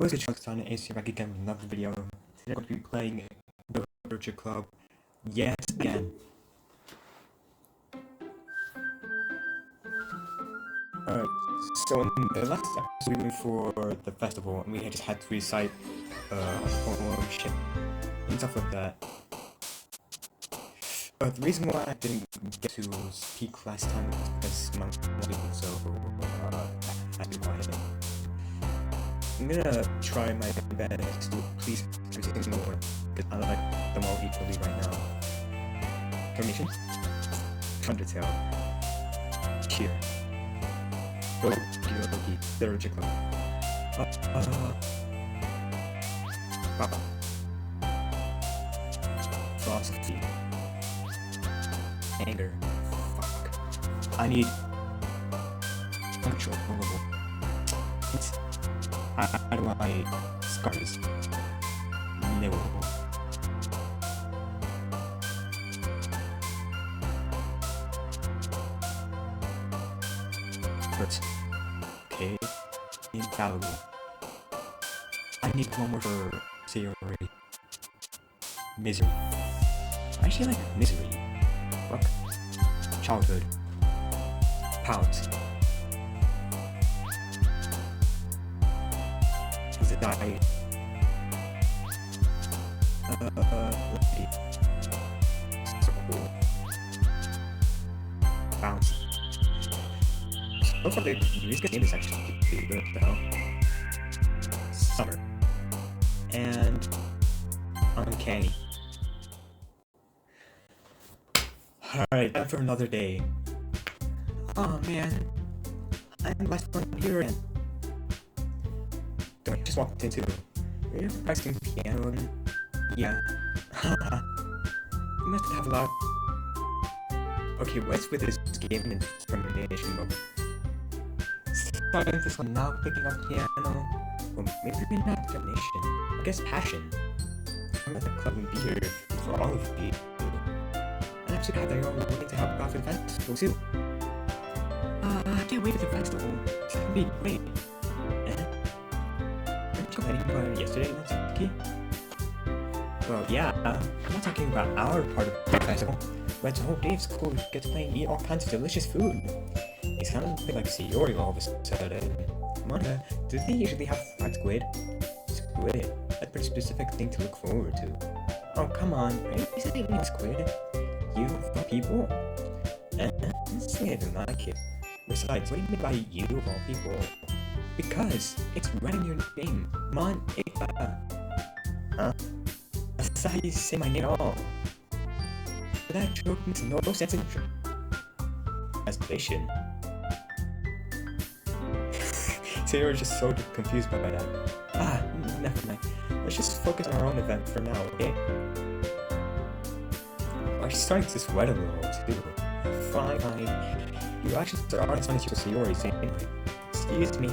What's good, katana-ace? Here back again with another video. Today I'm going to be playing the Virtual Club yet again. Alright, so in the last episode we went for the festival and we just had to recite shit and stuff like that. The reason why I didn't get to speak last time was because my mom was so I had to be quiet. I'm gonna try my best to please everything more, because I like them all equally right now. Formation, Undertale, Cheer, Doki, Virtual Club, Papa, Philosophy, Anger, fuck, I need Uncontrollable. I don't want my scars. No. Hurts. Okay. Infallible. I need one more for Sayori. Misery. I actually like misery. Fuck. Childhood. Pout. Die. So cool. Bounce. So far, the music game is actually pretty good, though. Summer. And uncanny. Alright, time for another day. Oh man, I'm last one here again. I just walked into. Are you practicing piano? Yeah. You must have a lot. Okay, what's with this game and determination mode? Starting this one now, picking up piano. Well, maybe not determination. I guess passion. I'm at the club and be here for all of you. And I'm so glad that you're all willing to help out for the festival too. I can't wait for the festival. It's gonna be great. Yesterday, Doki? Well, yeah, I'm not talking about our part of the festival, but it's a whole day of school to get to play and eat all kinds of delicious food. It's kind of a bit like Sayori all of a sudden. Monica, do they usually have fried squid? Squid? That's a pretty specific thing to look forward to. Oh, come on, right? You said eating squid? You, of people? This I didn't like it. Besides, what do you mean by you, of all people? Because it's right in your name, Monica. That's how you say my name at all. But that joke makes no sense in translation. So you're just so confused by that. Never mind. Let's just focus on our own event for now, okay? I'm starting to sweat a little too. Fine. Your actions are as funny as your Sayori anyway. Excuse me.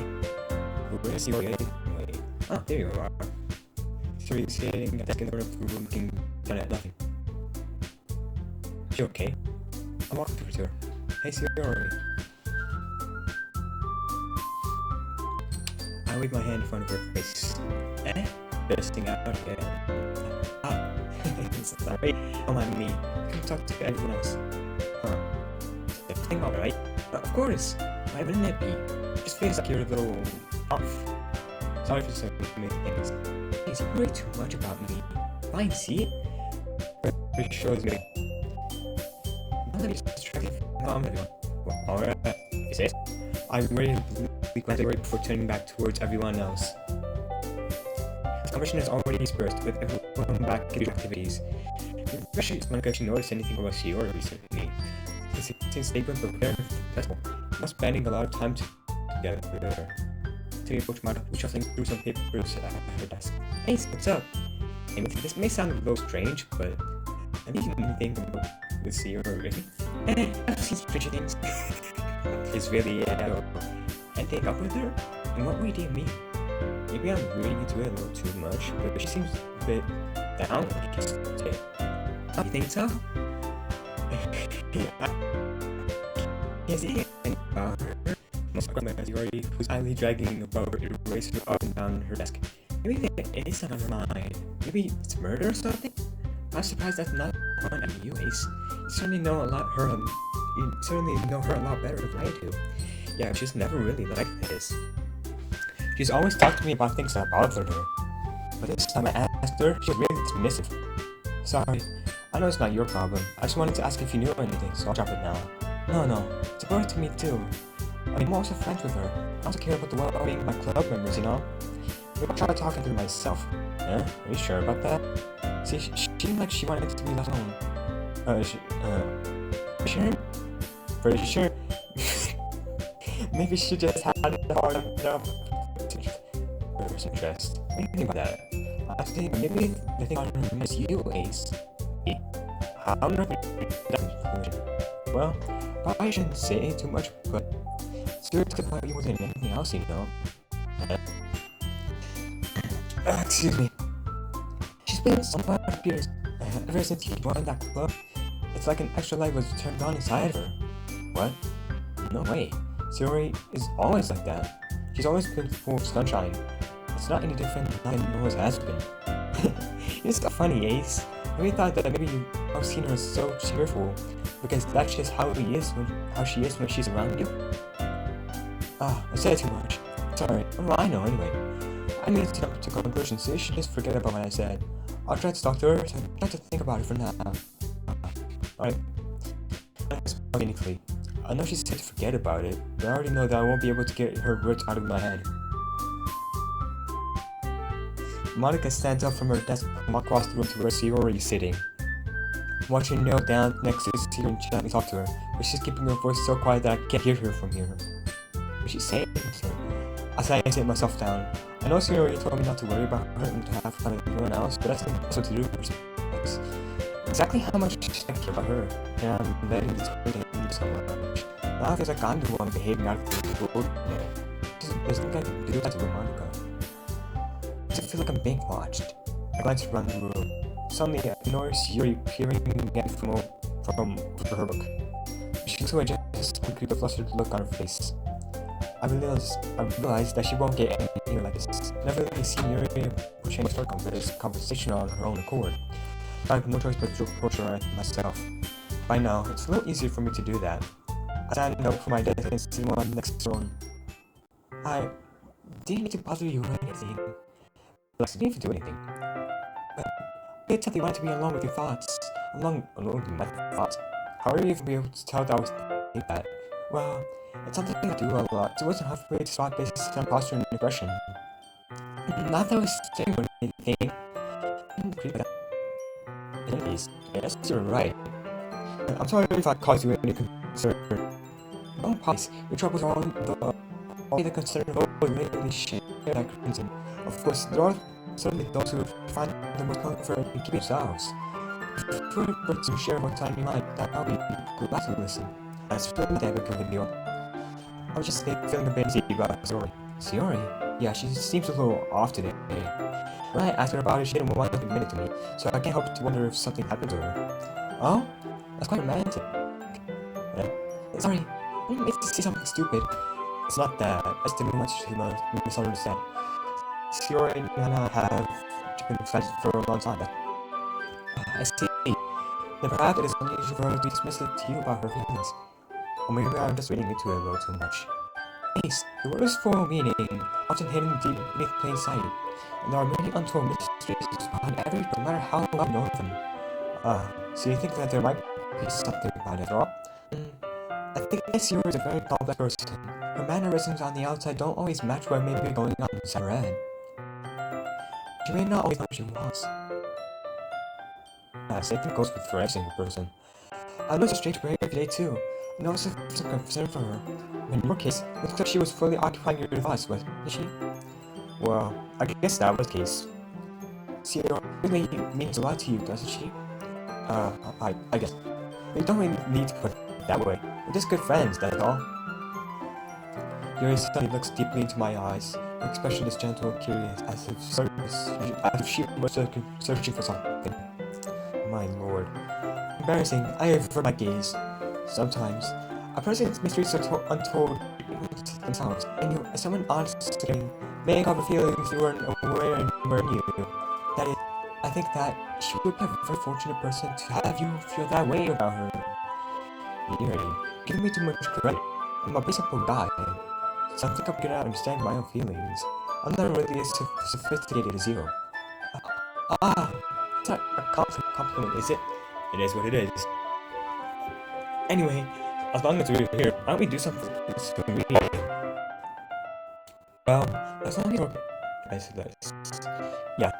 Where's your anyway? Oh, there you are. Sorry, sitting at the desk in the room looking down at nothing. Is she okay? I walked over to her. Hey, Sayori. I waved my hand in front of her face. Bursting out again. Sorry. Don't mind me. Come talk to everyone else. Is everything alright? Of course. Why wouldn't it be? It just feels like you're a little off. Sorry for so many things. Please, you worry too much about me. Fine, see? It shows me. Not that it's distracting from everyone. Well, alright. Is it? I'm ready to be glad before turning back towards everyone else. The conversation is already dispersed with everyone back into activities. Especially if Monica actually noticed anything about Sayori recently. Since they've been preparing for the festival, not spending a lot of time together. Today, Coach Mata was shuffling through some papers at her desk. Hey, what's up? Hey, this may sound a little strange, but have you seen anything about this Sayori already? I've seen stranger things. It's really and take up with her? In what way do you mean? Maybe I'm reading into it a little too much, but she seems a bit down. Oh, you think so? Is it about her? most recommended Yuri, who's idly dragging a rubber eraser up and down her desk. Maybe it is on her mind. Maybe it's murder or something? I'm surprised that's not on at you, Ace. You certainly know a lot her a lot better than I do. Yeah, she's never really like this. She's always talked to me about things that bothered her. But this time I asked her, she was really dismissive. Sorry, I know it's not your problem. I just wanted to ask if you knew anything, so I'll drop it now. No, it's important to me too. I'm also friends with her. I also care about the well-being of my club members, you know? Maybe I'll try talking to her myself. Yeah? Are you sure about that? See, she seemed like she wanted to be left alone. Sure? Pretty sure? Maybe she just had a hard enough interest. What do you think about that? I think maybe the thing on her is you, Ace. I'm not that conclusion. Well, I shouldn't say too much, but it's good to about you more than anything else, you know. Excuse me. She's been so much years. Ever since she joined that club, it's like an extra light was turned on inside of her. What? No way. Sayori is always like that. She's always been full of sunshine. It's not any different than it always has been. You're so funny, Ace. I really thought that maybe you've seen her so cheerful, because that's just how she is when she's around you. I said too much. Sorry. Well, I know anyway. I need to jump to conclusions, so you should just forget about what I said. I'll try to talk to her, so try to think about it for now. Alright. Technically, I know she said to forget about it, but I already know that I won't be able to get her words out of my head. Monica stands up from her desk and walks across the room to where Sayori is sitting. Watch her kneel down next to Sayori and gently talk to her, but she's keeping her voice so quiet that I can't hear her from here. What she's saying? As I sit myself down, I know Sayori told me not to worry about her and to have fun with everyone else, but that's impossible to do for us. Exactly how much I care about her, and I'm letting this person need so much. Now it feels like I'm the one behaving out of the world. There's nothing I can do that to Monica. Does it feel like I'm being watched? I glance around the room. Suddenly, I notice Yuri peering again from her book. She looks away just quickly with a flustered look on her face. I realized that she won't get anywhere like this. I've never really seen Yuri pushing a start this conversation on her own accord. I have no choice but to approach her myself. By now, it's a little easier for me to do that. I stand up for my desk and sit one next to her. I didn't mean to bother you or anything. I didn't even do anything. But you said you wanted to be alone with your thoughts. Alone with my thoughts. How are you even be able to tell that I was thinking that? Well, it's something I do a lot. It wasn't hard for me to spot based on posture and expression. Not that I was saying or anything. Anyways, yes, you're right. I'm sorry if I caused you any concern. No apologies. Your troubles are all the concern of all really share that crimson. Of course, there are certainly those who find the most comfort in keeping themselves. If you were to share what time you might, that I'll be glad to listen. As for the day of the video, I was just feeling a bit dizzy about Sayori. Sayori? Yeah, she seems a little off today. When I asked her about it, she didn't want to admit it to me, so I can't help to wonder if something happened to her. Oh? That's quite romantic. Yeah. Sorry, I didn't mean to say something stupid. It's not that. I just didn't want you to misunderstand. Sayori and I have been friends for a long time. I see. Then perhaps it is unusual for her to be dismissive to you about her feelings. Or maybe I'm just reading into it a little too much. Ace, the word is full of meaning, often hidden deep beneath plain sight. And there are many untold mysteries behind every, no matter how long I've known them. So you think that there might be something about it after all? I think Sayori is a very complex person. Her mannerisms on the outside don't always match what may be going on inside her head. She may not always know what she wants. Same thing goes for every single person. I noticed a strange behavior today too. I noticed some concern for her. In your case, it looks like she was fully occupying your thoughts, wasn't she? Well, I guess that was the case. Sayori really means a lot to you, doesn't she? I guess. You don't really need to put it that way. We're just good friends, that's all. Yuri suddenly looks deeply into my eyes. Her expression is gentle and curious, as if she was searching for something. My lord. Embarrassing, I avert my gaze. Sometimes, a person's mysteries are untold with themselves. And you, as someone honestly may have feelings you weren't aware and never knew. That is, I think that she would be a very fortunate person to have you feel that way about her. You're giving me too much credit. I'm a basic guy, so I think I'm gonna understand my own feelings. I'm not really as sophisticated as you. It's not a compliment, is it? It is what it is. Anyway, as long as we're here, why don't we do something convenient? Well, as long as we're organized this. Yeah,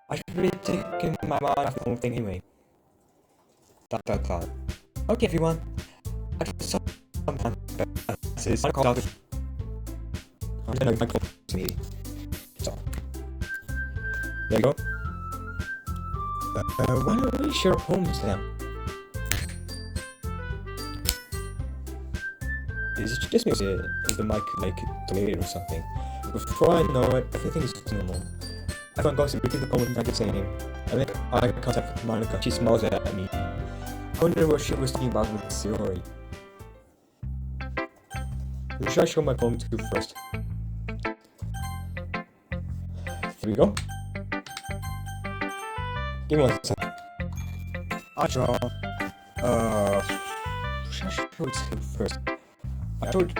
I should be taking my mind off the whole thing anyway. ... Okay, everyone. I just saw sometimes this is called out. I'm gonna go to me. So, there you go. Why don't we share homes now? Is it just me or is the mic like delayed or something? Before I know it, everything is normal. Everyone goes to repeat the poem like the same. I make eye contact with Monica. She smiles at me. I wonder what she was thinking about with the story. Who should I show my poem to first? Here we go. Give me 1 second. I draw. Who should I show it to first? I showed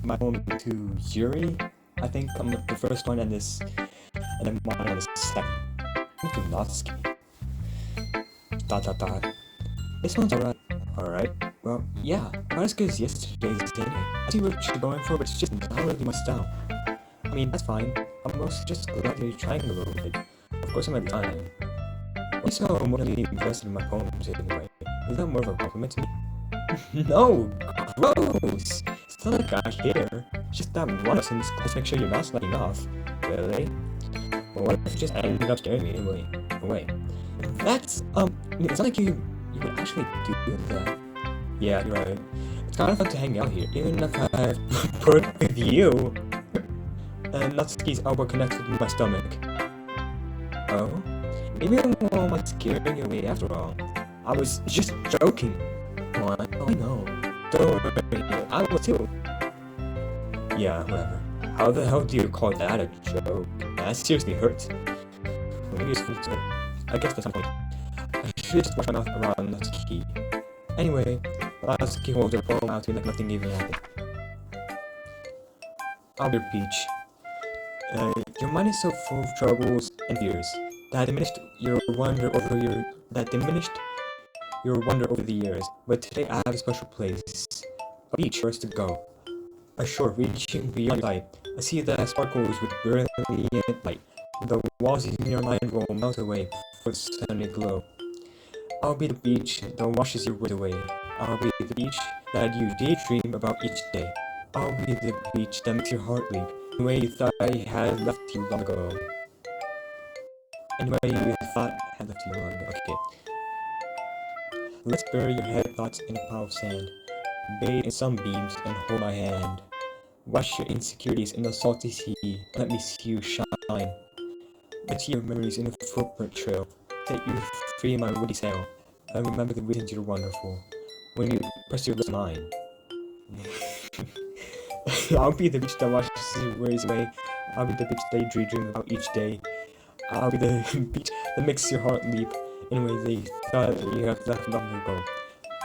my poem to Yuri. I think I'm the first one, and then mine on the second. To Natsuki. ... This one's alright. Well, yeah, not as good as yesterday's anyway. I see what you're going for, but it's just not really my style. I mean, that's fine. I'm mostly just glad that you're trying a little bit. Of course, I'm at the time. Why so emotionally invested in my poems anyway? Is that more of a compliment to me? No! Gross! It's not like I care. It's just that one person's close to make sure you're not slacking off. Really? Well, what if you just ended up scaring me away? That's, it's not like you would actually do that. Yeah, you're right. It's kind of fun to hang out here, even if I've worked with you. And Natsuki's elbow connects with my stomach. Oh? Maybe I won't scaring you away after all. I was just joking. What? Oh, I know. Don't worry, I was too. Yeah, whatever. How the hell do you call that a joke? That seriously hurts. Well, maybe it's funny too. I guess that's some point. I should just wash my mouth around Natsuki. Anyway, Natsuki holds her palm out to me like nothing even happened. I'll be Peach. Your mind is so full of troubles and fears that diminished your wonder over the years. But today I have a special place, a beach for us to go. A shore reaching beyond sight. I see that sparkles with brilliant light. The walls in your mind will melt away for the sunny glow. I'll be the beach that washes your worries away. I'll be the beach that you daydream about each day. I'll be the beach that makes your heart leap in a way you thought I had left you long ago. Anyway, you thought I had left you long ago. Okay. Let's bury your head thoughts in a pile of sand. Bathe in sunbeams and hold my hand. Wash your insecurities in the salty sea. Let me see you shine. Let's see your memories in a footprint trail. Set you free in my woody sail. I remember the reasons you're wonderful. When you press your lips on mine. I'll be the beach that washes your worries away. I'll be the beach that you daydream about each day. I'll be the beach that makes your heart leap in a way that you thought you have left long ago.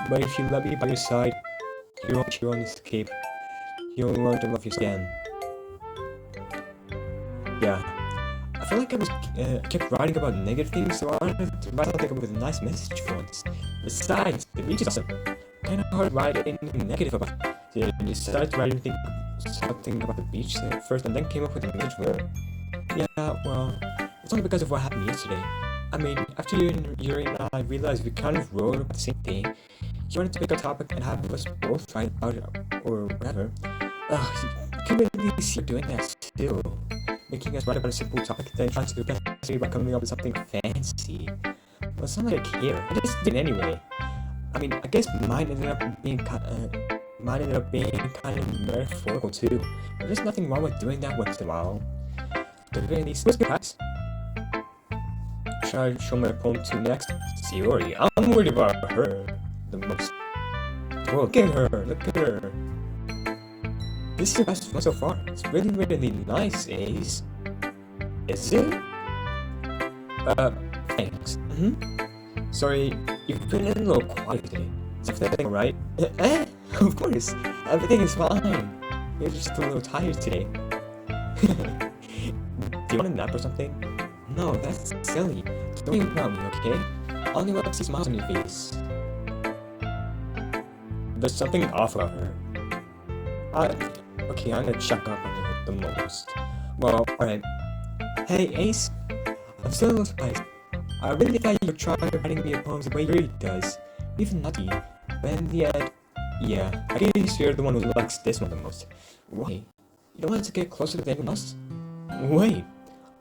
But if you let me by your side, you won't escape. You'll learn to love yourself again. Yeah. I feel like I kept writing about negative things, so I wanted to write something with a nice message for once. Besides, the beach is awesome. Kinda hard to write anything negative about it. So I decided to write something about the beach at first, and then came up with a message for it. Yeah, well, it's only because of what happened yesterday. I mean, after Yuri and I realized we kind of wrote about the same thing, he wanted to pick a topic and have us both write about it, or whatever. You can really see her doing that too. Making us write about a simple topic, then trying to impress me by coming up with something fancy. Well, it's not like I care. I just did anyway. I mean, I guess mine ended up being kind of metaphorical too. But there's nothing wrong with doing that once in a while. But at least, what's good practice? Should I show my poem to next? Sayori. I'm worried about her the most. Whoa, look at her! Look at her! This is your best one so far. It's really, really nice, Ace. Is it? Thanks. Sorry, you've been a little quiet today. Is everything alright? Of course. Everything is fine. You're just a little tired today. Do you want a nap or something? No, that's silly. Don't even about me, okay? I only want to see smiles on your face. There's something off about her. Okay, I'm gonna check up on her the most. Well, alright. Hey, Ace. I'm still a little surprised. I really thought you would try writing me a poem the way Yuri does. Even nutty. But in the end, yeah, I guess you're the one who likes this one the most. Why? You don't want to get closer to anyone else? Wait,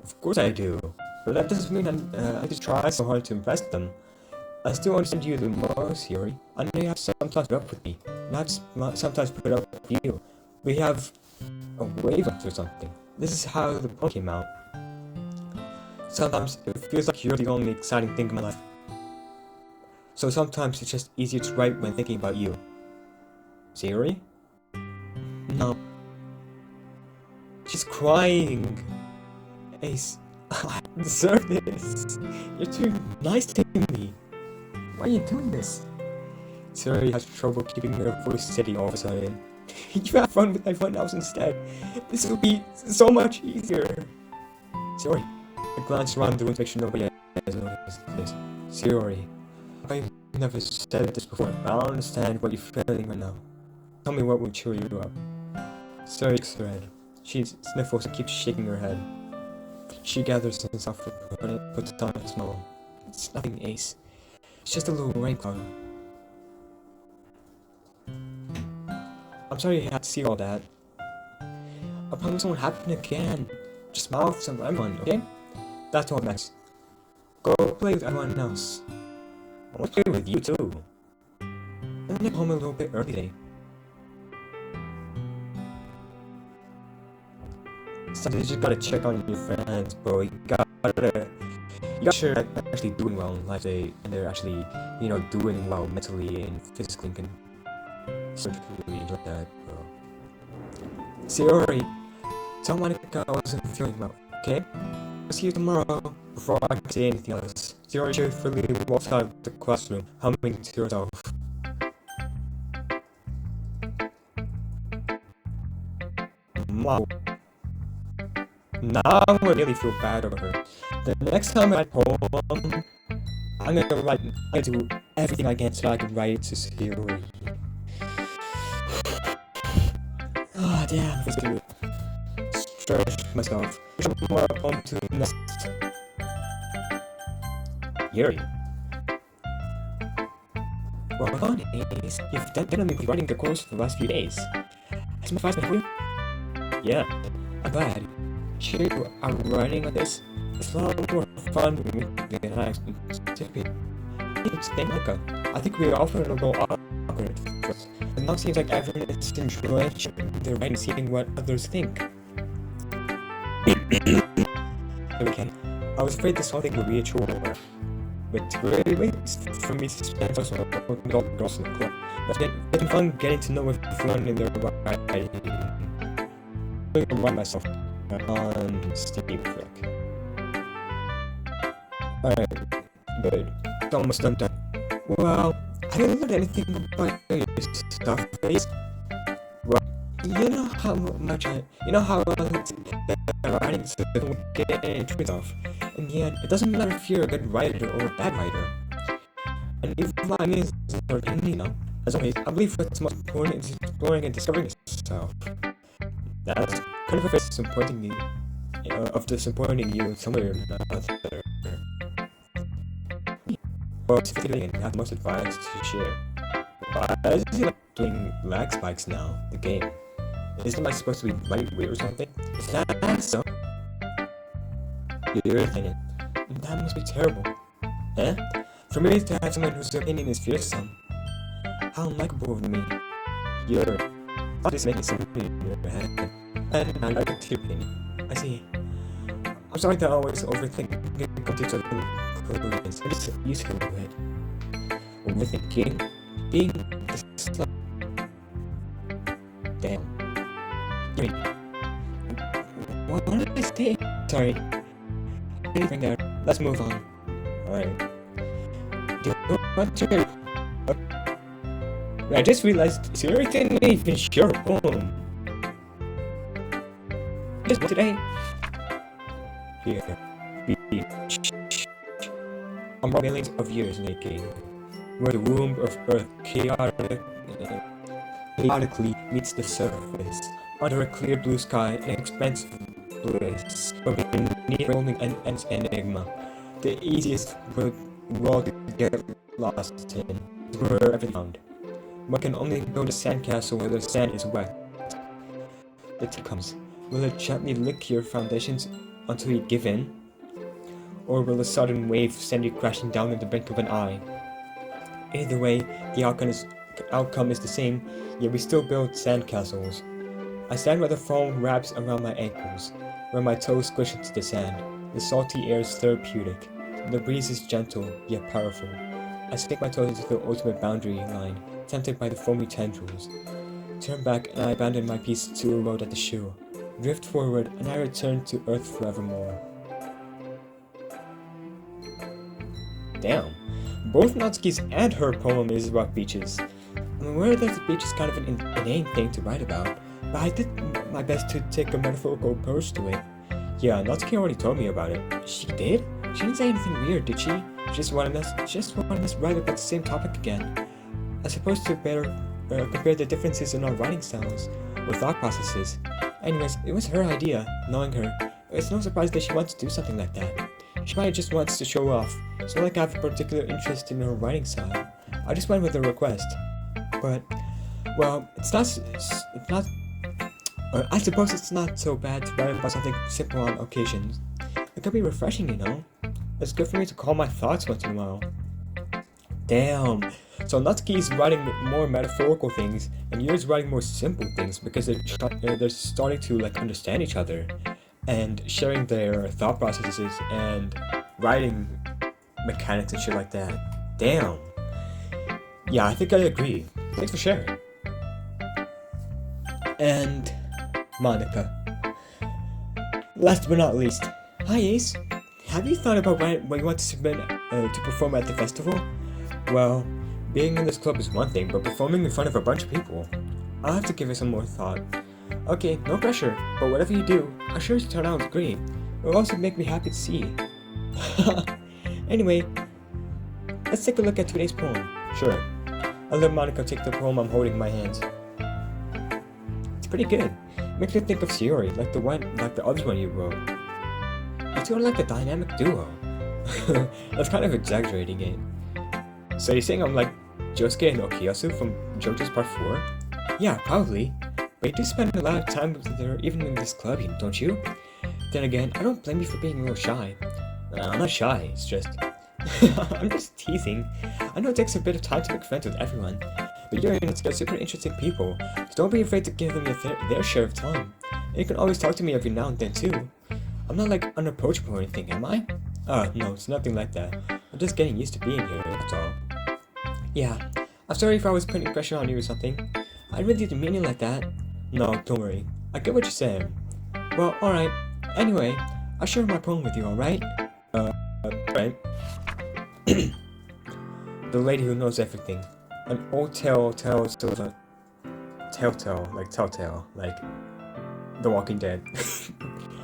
of course I do. But that doesn't mean I just try so hard to impress them. I still understand you the most, Yuri. I know you have sometimes put up with me, not sometimes put up with you. We have a wavelength or something. This is how the poem came out. Sometimes it feels like you're the only exciting thing in my life. So sometimes it's just easier to write when thinking about you. Yuri? No. She's crying. Ace, I deserve this. You're too nice to me. Why are you doing this? Yuri has trouble keeping her voice steady all of a sudden. You have fun with my fun house instead. This will be so much easier. Yuri, I glanced around the room to make sure nobody has noticed this. Yuri, I've never said this before, but I don't understand what you're feeling right now. Tell me what will cheer you up. Yuri shakes her head. She sniffles and keeps shaking her head. She gathers herself and puts on a smile. It's nothing, Ace. It's just a little rain cloud. I'm sorry you had to see all that. I promise it won't happen again. Just smile for everyone, okay? That's all, Max. Go play with everyone else. I want to play with you too. I'm gonna get home a little bit early today. Sometimes you just gotta check on your friends, bro. You gotta sure they're actually doing well in life, and they're actually, doing well mentally and physically, and can really enjoy that, bro. Yuri, tell Monica I wasn't feeling well, okay? I'll see you tomorrow. Before I can say anything else, Yuri cheerfully walks out of the classroom, humming to herself. Wow. Now I really feel bad over her. The next time I write a poem, I'm gonna do everything I can so I can write it to Yuri. Ah, damn, I to stretch myself. More poem to next. Yuri. Well on, Ace. You've definitely been writing the course for the last few days. Has my advice been for you? Yeah, I'm glad. Sure you are writing like this. It's a lot more fun than I anticipated. I think we are often a little awkward first, but now it seems like everyone is enjoying their writing, seeing what others think. Okay, I was afraid this whole thing would be a chore, but really waits for me to spend also with all the girls in the club. It's been fun getting to know everyone in their writing. I'm going to write myself on Steam Quick. Alright, good. It's almost done. Well, I didn't learn anything about your stuff, Ace. Well, you know how I like to get writing so I don't get any tricks off. In the end, it doesn't matter if you're a good writer or a bad writer. And even my name is important, as always, I believe what's most important is exploring and discovering yourself. That's kind of a face disappointing me, of disappointing you in some way or another. Well, specifically, I have the most advice to share. Why is it like doing lag spikes now, the game? Isn't it supposed to be lightweight or something? Is that so? You're thinking, that must be terrible. Eh? For me to have someone whose opinion is fearsome. How unlikable of me. You're just making something in your head. And I like your opinion. I see. I'm sorry that I always overthink conclusions. I'm just used to it. Overthinking. Being this slow. Damn. Sorry. Bring there. Let's move on. Alright. I just realized Siri didn't even share a poem. Just today. Here. Millions of years naked, where the womb of Earth chaotically meets the surface, under a clear blue sky, an expansive bliss, but beneath rolling an enigma, the easiest world to get lost in, where everything found. One can only build a sandcastle where the sand is wet. The time comes. Will it gently lick your foundations until you give in? Or will a sudden wave send you crashing down at the blink of an eye? Either way, the outcome is the same, yet we still build sandcastles. I stand where the foam wraps around my ankles, where my toes squish into the sand. The salty air is therapeutic. The breeze is gentle, yet powerful. I stick my toes into the ultimate boundary line, tempted by the foamy tendrils. Turn back and I abandon my piece to a road at the shore. Drift forward and I return to Earth forevermore. Damn. Both Natsuki's and her poem is about beaches. I'm aware that the beach is kind of an inane thing to write about, but I did my best to take a metaphorical approach to it. Yeah, Natsuki already told me about it. She did? She didn't say anything weird, did she? She just wanted us to write about the same topic again. I suppose to better compare the differences in our writing styles, or thought processes. Anyways, it was her idea. Knowing her, it's no surprise that she wants to do something like that. She probably just wants to show off. It's not like I have a particular interest in her writing style. I just went with the request. But, well, I suppose it's not so bad to write about something simple on occasions. It could be refreshing, you know? It's good for me to call my thoughts once in a while. Damn. So Natsuki's writing more metaphorical things, and yours writing more simple things because they're starting to like understand each other, and sharing their thought processes and writing mechanics and shit like that. Damn. Yeah, I think I agree. Thanks for sharing. And Monica. Last but not least. Hi Ace. Have you thought about what you want to submit to perform at the festival? Well, being in this club is one thing, but performing in front of a bunch of people, I'll have to give it some more thought. Okay, no pressure, but whatever you do, I'm sure it'll turn out great. It'll also make me happy to see. Anyway, let's take a look at today's poem. Sure. I'll let Monica take the poem I'm holding in my hands. It's pretty good. Makes me think of Shiori, like the other one you wrote. You two are like a dynamic duo. That's kind of exaggerating it. So you're saying I'm like Josuke and Okiyasu from JoJo's Part 4? Yeah, probably. But you do spend a lot of time with her even in this club, don't you? Then again, I don't blame you for being a little shy. I'm not shy, it's just... I'm just teasing. I know it takes a bit of time to make friends with everyone, but you're super interesting people, so don't be afraid to give them their share of time. And you can always talk to me every now and then too. I'm not like unapproachable or anything, am I? No, it's nothing like that. I'm just getting used to being here, that's all. Yeah, I'm sorry if I was putting pressure on you or something. I really didn't mean it like that. No, don't worry. I get what you're saying. Well, alright. Anyway, I'll share my poem with you, alright? Right. The lady who knows everything. An old tale tells of a... Telltale, like The Walking Dead.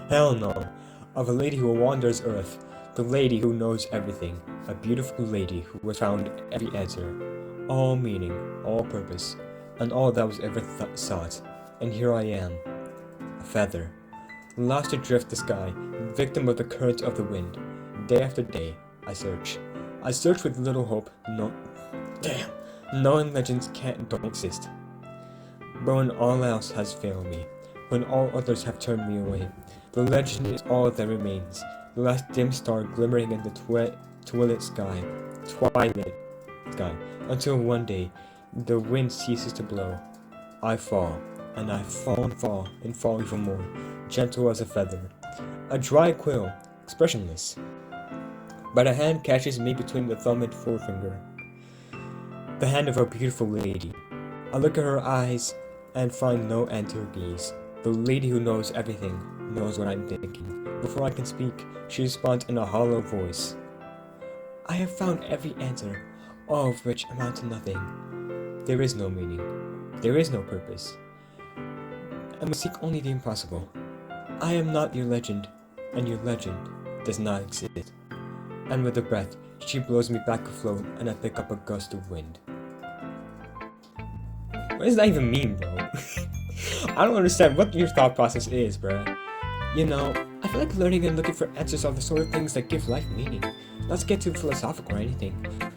Hell no. Of a lady who wanders Earth. The lady who knows everything. A beautiful lady who has found every answer. All meaning, all purpose, and all that was ever sought. And here I am. A feather. Lost adrift the sky, victim of the current of the wind. Day after day, I search. I search with little hope, knowing legends don't exist. But when all else has failed me, when all others have turned me away, the legend is all that remains, the last dim star glimmering in the twilight sky, until one day, the wind ceases to blow. I fall, and I fall and fall, and fall even more, gentle as a feather, a dry quill, expressionless. But a hand catches me between the thumb and forefinger. The hand of a beautiful lady. I look at her eyes and find no end to her gaze. The lady who knows everything, knows what I'm thinking. Before I can speak, she responds in a hollow voice. I have found every answer, all of which amount to nothing. There is no meaning. There is no purpose. I must seek only the impossible. I am not your legend, and your legend does not exist. And with a breath, she blows me back afloat, and I pick up a gust of wind. What does that even mean, bro? I don't understand what your thought process is, bro. You know, I feel like learning and looking for answers are the sort of things that give life meaning. Not to get too philosophical or anything,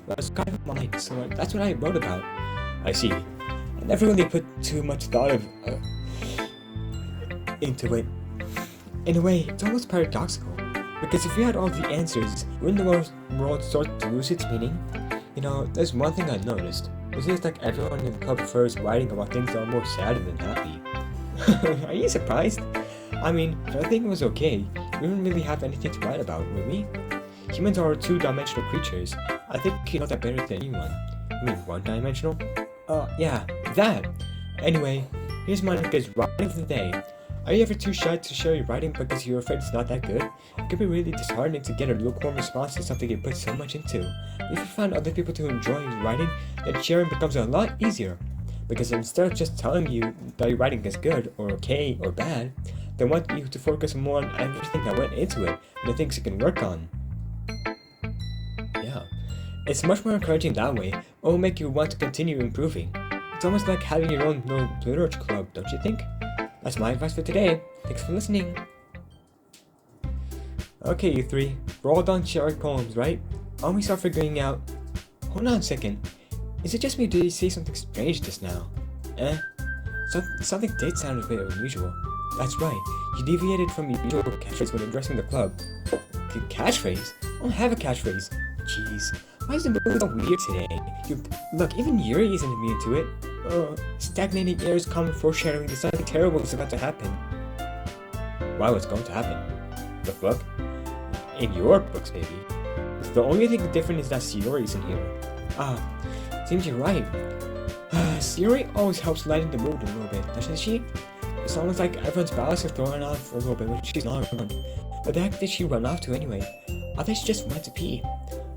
but it's kind of mine, so that's what I wrote about. I see. I never really put too much thought into it. In a way, it's almost paradoxical, because if we had all the answers, wouldn't the world start to lose its meaning? You know, there's one thing I noticed. It seems like everyone in the club prefers writing about things that are more sad than happy. Are you surprised? I mean, I think it was okay. We didn't really have anything to write about, would we? Humans are two-dimensional creatures. I think you know that better than anyone. You mean one-dimensional? Yeah, that! Anyway, here's Monica's writing of the day. Are you ever too shy to share your writing because you're afraid it's not that good? It can be really disheartening to get a lukewarm response to something you put so much into. If you find other people to enjoy your writing, then sharing becomes a lot easier. Because instead of just telling you that your writing is good, or okay, or bad, they want you to focus more on everything that went into it, and the things you can work on. Yeah. It's much more encouraging that way. It will make you want to continue improving. It's almost like having your own little literature club, don't you think? That's my advice for today. Thanks for listening. Okay, you three. We're all done sharing poems, right? I'll only start figuring out... Hold on a second. Is it just me or did you say something strange just now? Something did sound a bit unusual. That's right. You deviated from your usual catchphrase when addressing the club. The catchphrase? I don't have a catchphrase. Jeez. Why is the mood so weird today? Look, even Yuri isn't immune to it. Stagnating air is common foreshadowing that something terrible is about to happen. Why, what's going to happen? The book? In your books, maybe. The only thing different is that Sayori's in here. Seems you're right. Sayori always helps lighten the mood a little bit, doesn't she? It's almost like everyone's ballast is thrown off for a little bit when she's not around. But the heck did she run off to anyway? I think she just went to pee.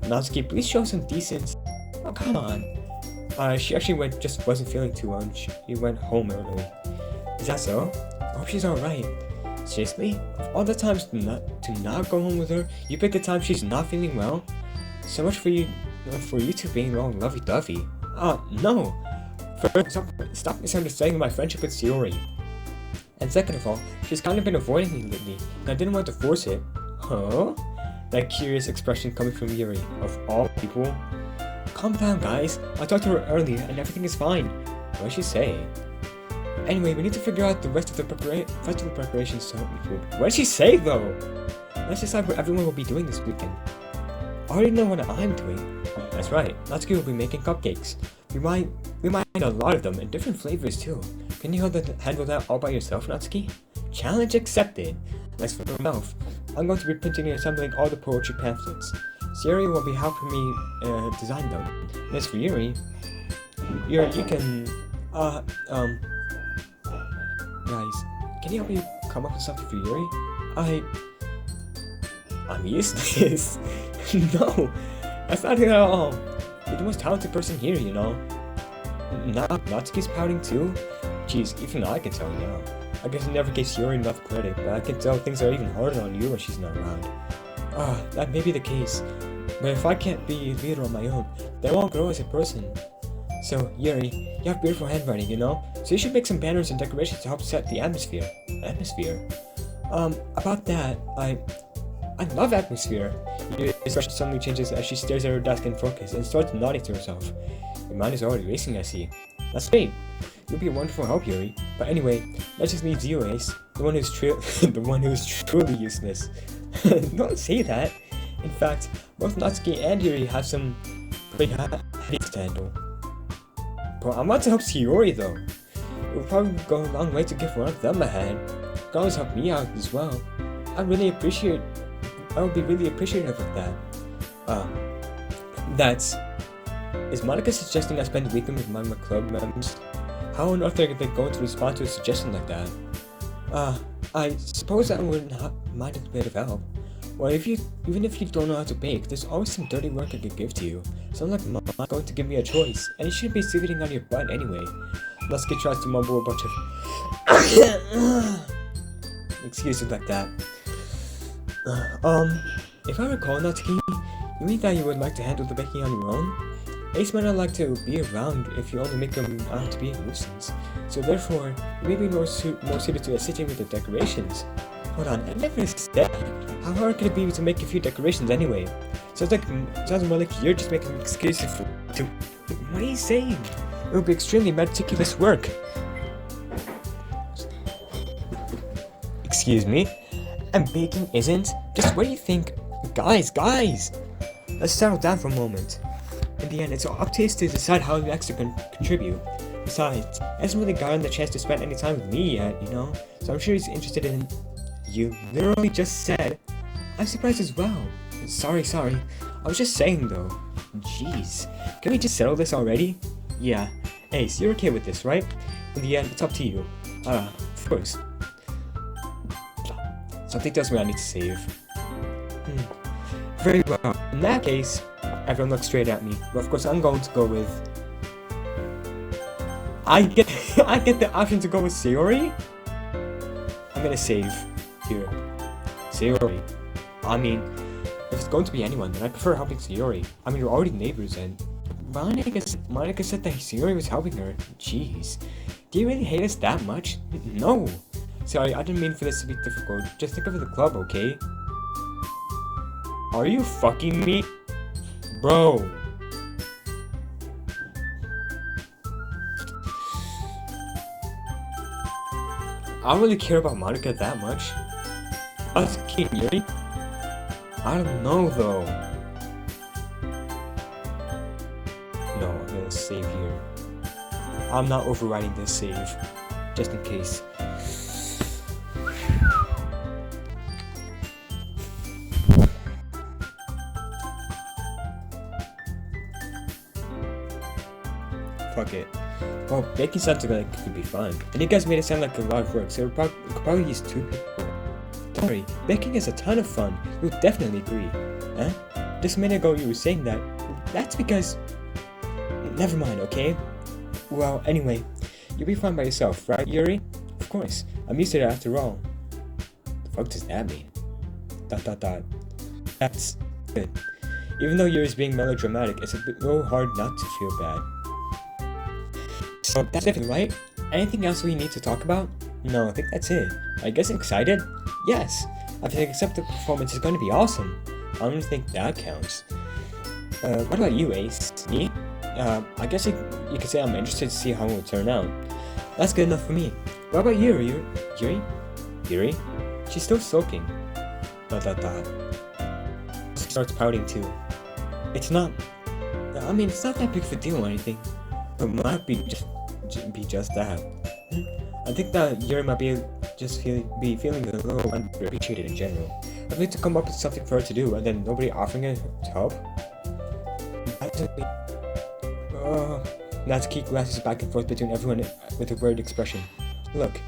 Natsuki, please show some decency. Oh, come on. She actually just wasn't feeling too well and she went home early. Is that so? I hope she's alright. Seriously? All the times to not go home with her, you pick the time she's not feeling well? So much for you two being all lovey-dovey. No! First, stop misunderstanding my friendship with Sayori. And second of all, she's kind of been avoiding me lately, and I didn't want to force it. Huh? That curious expression coming from Yuri, of all people. Calm down, guys. I talked to her earlier, and everything is fine. What did she say? Anyway, we need to figure out the rest of the festival preparations to help me food. What did she say, though? Let's decide what everyone will be doing this weekend. I already know what I'm doing. That's right. Natsuki will be making cupcakes. We might need a lot of them in different flavors too. Can you handle that all by yourself, Natsuki? Challenge accepted. As for myself, I'm going to be printing and assembling all the poetry pamphlets. Sayori will be helping me design them. And as for Yuri, you can guys, can you help me come up with something for Yuri? I'm useless. No, that's not it at all. You're the most talented person here, you know. Natsuki's pouting too? Jeez, even I can tell now. I guess I never gave Sayori enough credit, but I can tell things are even harder on you when she's not around. That may be the case. But if I can't be a leader on my own, then I won't grow as a person. So, Yuri, you have beautiful handwriting, you know? So you should make some banners and decorations to help set the atmosphere. About that, I love atmosphere. Yuri's expression suddenly changes as she stares at her desk in focus and starts nodding to herself. Your mind is already racing, I see. That's great. You'll be a wonderful help, Yuri. But anyway, that just leaves you, Ace. The one who's truly useless. Don't say that. In fact, both Natsuki and Yuri have some pretty headaches to handle. But I want to help Sayori though. It would probably go a long way to give one of them a hand. You can always help me out as well. I would be really appreciative of that. Is Monica suggesting I spend the weekend with my club members? How on earth are they going to respond to a suggestion like that? I suppose I wouldn't mind a bit of help. Well, even if you don't know how to bake, there's always some dirty work I could give to you. So I'm like, Mom going to give me a choice, and you shouldn't be sitting on your butt anyway. Natsuki tries to mumble a bunch of excuses like that. If I recall, Natsuki, you mean that you would like to handle the baking on your own? Ace might not like to be around if you only make him out to be a nuisance. So therefore, you may be more suited to assisting with the decorations. Hold on, I never said. How hard could it be to make a few decorations anyway? Sounds more like you're just making excuses for to. What are you saying? It would be extremely meticulous work. Excuse me? And baking isn't? Just what do you think? Guys! Let's settle down for a moment. In the end, it's up to us to decide how he likes to contribute. Besides, he hasn't really gotten the chance to spend any time with me yet, you know? So I'm sure he's interested in... You literally just said... I'm surprised as well. Sorry. I was just saying though. Jeez. Can we just settle this already? Yeah. Ace, you're okay with this, right? In the end, it's up to you. Of course. Something tells me I need to save. Very well. In that case, everyone looks straight at me. But of course, I'm going to go with... I get the option to go with Sayori? I'm gonna save here. Sayori. I mean, if it's going to be anyone, then I prefer helping Sayori. I mean, we're already neighbors and... Monica said that Sayori was helping her. Jeez. Do you really hate us that much? No. Sorry, I didn't mean for this to be difficult. Just think of the club, okay? Are you fucking me? Bro. I don't really care about Monica that much. That's King Yuri. I don't know though. No, I'm gonna save here. I'm not overriding this save. Just in case. Fuck it. Well, baking sounds like it could be fun. And you guys made it sound like a lot of work, so we could probably use 2 people. Don't worry, baking is a ton of fun. You'll definitely agree. Huh? Just a minute ago you were saying that. That's because... Never mind, okay? Well, anyway, you'll be fine by yourself, right, Yuri? Of course. I'm used to it after all. The fuck does that mean? ... That's good. Even though Yuri's being melodramatic, it's a little hard not to feel bad. So that's it, right? Anything else we need to talk about? No, I think that's it. I guess excited? Yes! I think except the performance is going to be awesome. I don't think that counts. What about you, Ace? Me? I guess you could say I'm interested to see how it will turn out. That's good enough for me. What about you, Yuri? She's still sulking. ... She starts pouting too. It's not... I mean, it's not that big of a deal or anything. But it might be just that. I think that Yuri might be feeling a little underappreciated in general. I'd like to come up with something for her to do and then nobody offering her to help. Natsuki glances back and forth between everyone with a worried expression. Look.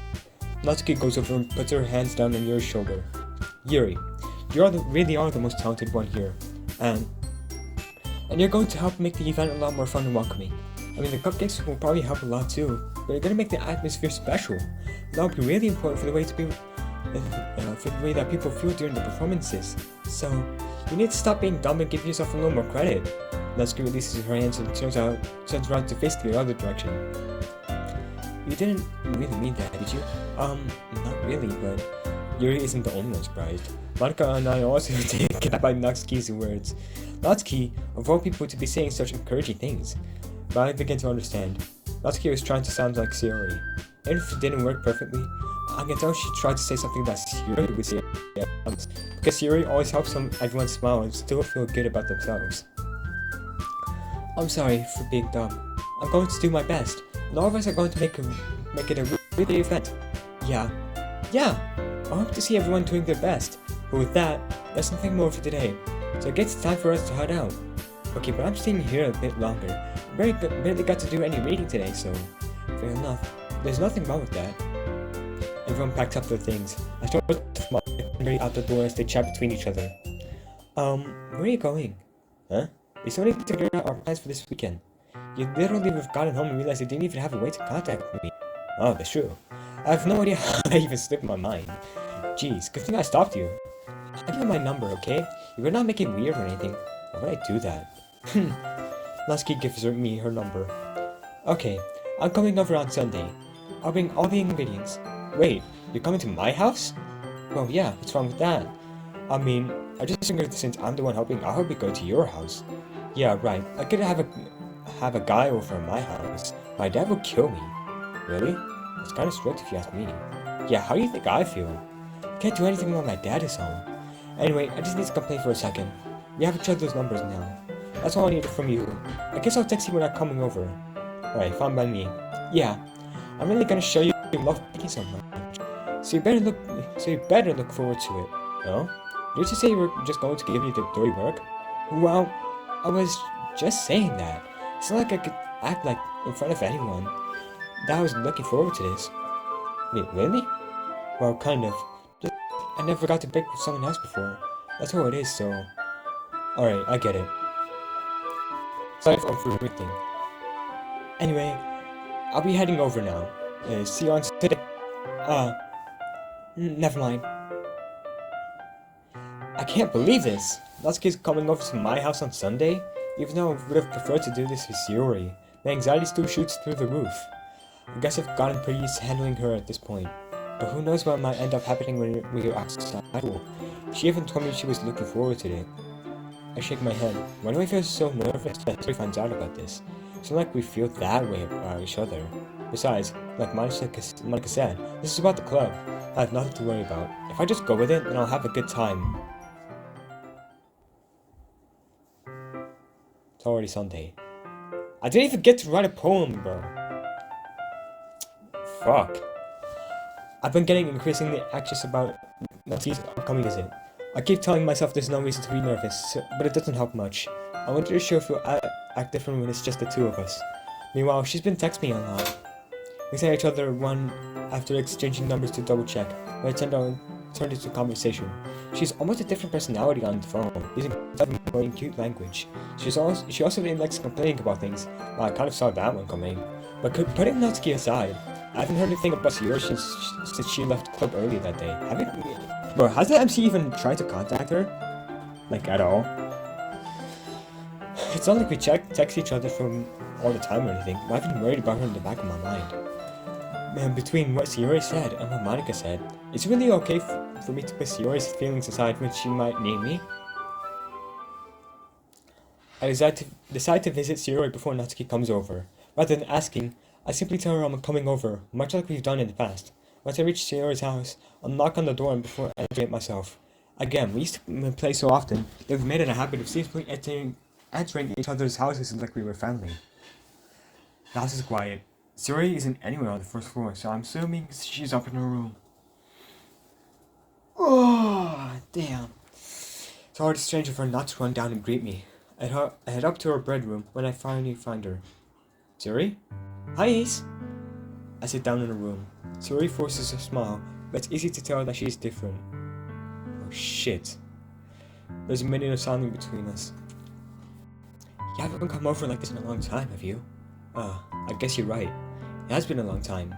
Natsuki goes over and puts her hands down on Yuri's shoulder. Yuri, you really are the most talented one here. And you're going to help make the event a lot more fun and welcoming. I mean, the cupcakes will probably help a lot too, but you're gonna make the atmosphere special. That will be really important for the way that people feel during the performances. So, you need to stop being dumb and give yourself a little more credit. Natsuki releases her hands and turns around to face the other direction. You didn't really mean that, did you? Not really, but Yuri isn't the only one surprised. Monica and I are also taken by Natsuki's words. Natsuki, of all people to be saying such encouraging things. But I begin to understand. Natsuki was trying to sound like Sayori. Even if it didn't work perfectly, I can tell she tried to say something that Sayori would say. Because Sayori always helps everyone smile and still feel good about themselves. I'm sorry for being dumb. I'm going to do my best. And all of us are going to make it a really big event. Yeah. I hope to see everyone doing their best. But with that, there's nothing more for today. So I guess it's time for us to head out. Okay, but I'm staying here a bit longer. Barely got to do any reading today, so fair enough. There's nothing wrong with that. Everyone packs up their things. I start out the door as they chat between each other. Where are you going? Huh? We still need to figure out our plans for this weekend. You literally have gotten home and realized I didn't even have a way to contact me. Oh, that's true. I have no idea how that even slipped my mind. Jeez, good thing I stopped you. I give you my number, okay? You better not make it weird or anything. Why would I do that? Lasky gives me her number. Okay, I'm coming over on Sunday. I'll bring all the ingredients. Wait, you're coming to my house? Well, yeah, what's wrong with that? I mean, I just figured since I'm the one helping, I'll help you go to your house. Yeah, right. I could have a guy over at my house. My dad would kill me. Really? That's kind of strict if you ask me. Yeah, how do you think I feel? Can't do anything while my dad is home. Anyway, I just need to complain for a second. We have each other's numbers now. That's all I needed from you. I guess I'll text you when I'm coming over. Alright, fine by me. Yeah, I'm really gonna show you love baking so much. So you better look forward to it. No? Did you say you were just going to give me the dirty work? Well, I was just saying that. It's not like I could act like in front of anyone that I was looking forward to this. Wait, really? Well, kind of. Just, I never got to bake with someone else before. That's all it is, so... Alright, I get it. Sorry for everything. Anyway, I'll be heading over now. See you on Sunday. Never mind. I can't believe this! Natsuki's coming over to my house on Sunday? Even though I would have preferred to do this with Shiori, my anxiety still shoots through the roof. I guess I've gotten pretty used to handling her at this point. But who knows what might end up happening when we're outside school. She even told me she was looking forward to it. I shake my head. Why do I feel so nervous that Shiori finds out about this? It's not like we feel that way about each other. Besides, like Monica said, this is about the club. I have nothing to worry about. If I just go with it, then I'll have a good time. It's already Sunday. I didn't even get to write a poem, bro. Fuck. I've been getting increasingly anxious about Natsuki's upcoming visit. I keep telling myself there's no reason to be nervous, but it doesn't help much. I wanted to show if we'll act different when it's just the two of us. Meanwhile, she's been texting me a lot. We send each other one after exchanging numbers to double check, but it turned into conversation. She's almost a different personality on the phone, using cute language. She also really likes complaining about things. Well, I kind of saw that one coming. But putting Natsuki aside, I haven't heard anything about Shiori since she left the club early that day. Bro, has the MC even tried to contact her? Like, at all? It's not like we text each other from all the time or anything, but I've been worried about her in the back of my mind. Man, between what Shiori said and what Monica said, it's really okay for me to put Shiori's feelings aside when she might need me. I decide to visit Shiori before Natsuki comes over. Rather than asking, I simply tell her I'm coming over, much like we've done in the past. Once I reach Shiori's house, I'll knock on the door before entering it myself. Again, we used to play so often that we've made it a habit of simply entering each other's houses like we were family. The house is quiet. Shiori isn't anywhere on the first floor, so I'm assuming she's up in her room. Oh, damn. It's already strange of her not to run down and greet me. I head up to her bedroom when I finally find her. Shiori? Hi, Ace. I sit down in her room. Shiori forces a smile, but it's easy to tell that she's different. Oh shit. There's a minute of silence between us. You haven't come over like this in a long time, have you? I guess you're right. It has been a long time.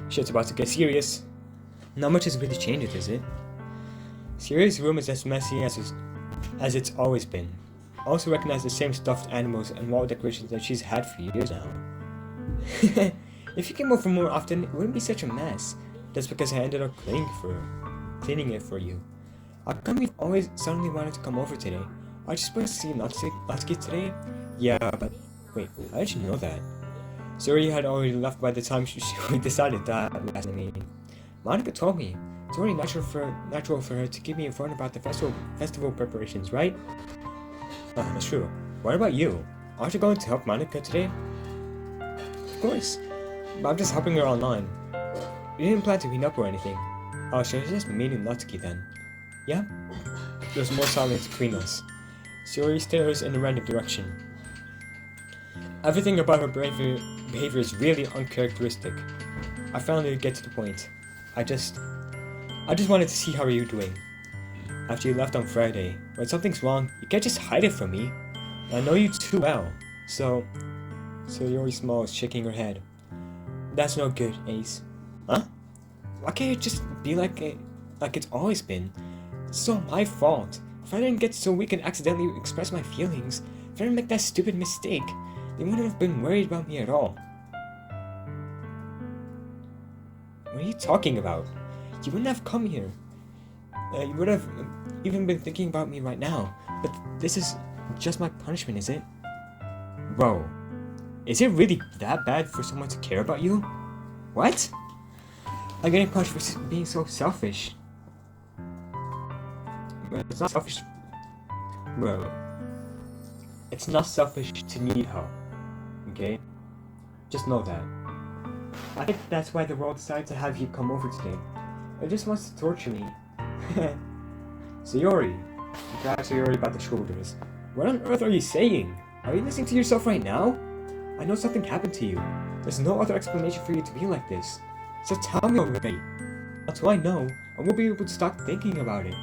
Shit's about to get serious. Not much has really changed, is it? Shiori's room is as messy as it's always been. I also recognize the same stuffed animals and wall decorations that she's had for years now. If you came over more often, it wouldn't be such a mess. That's because I ended up cleaning it for you. How come you've always suddenly wanted to come over today? Are you supposed to see Natsuki today? Yeah, but wait, how did you know that? Shiori had already left by the time she decided that last meeting. Monica told me. It's already natural for her to keep me informed about the festival preparations, right? That's true. What about you? Aren't you going to help Monica today? Of course. But I'm just helping her online. We didn't plan to meet up or anything. Oh, she was just meeting Natsuki then. Yeah? There's more silence between us. Shiori stares in a random direction. Everything about her behavior is really uncharacteristic. I finally get to the point. I just wanted to see how are you doing. After you left on Friday, when something's wrong, you can't just hide it from me. I know you too well. So Sayori Small is shaking her head. That's no good, Ace. Huh? Why can't you just be like it's always been? It's all my fault. If I didn't get so weak and accidentally express my feelings, if I didn't make that stupid mistake, they wouldn't have been worried about me at all. What are you talking about? You wouldn't have come here. You would have even been thinking about me right now. But this is just my punishment, is it? Bro, is it really that bad for someone to care about you? What? I'm getting punished for being so selfish. But it's not selfish. Bro, it's not selfish to need help. Okay? Just know that. I think that's why the world decided to have you come over today. It just wants to torture me. Sayori. You grab Sayori about the shoulders. What on earth are you saying? Are you listening to yourself right now? I know something happened to you. There's no other explanation for you to be like this. So tell me already. Until I know, I won't be able to stop thinking about it.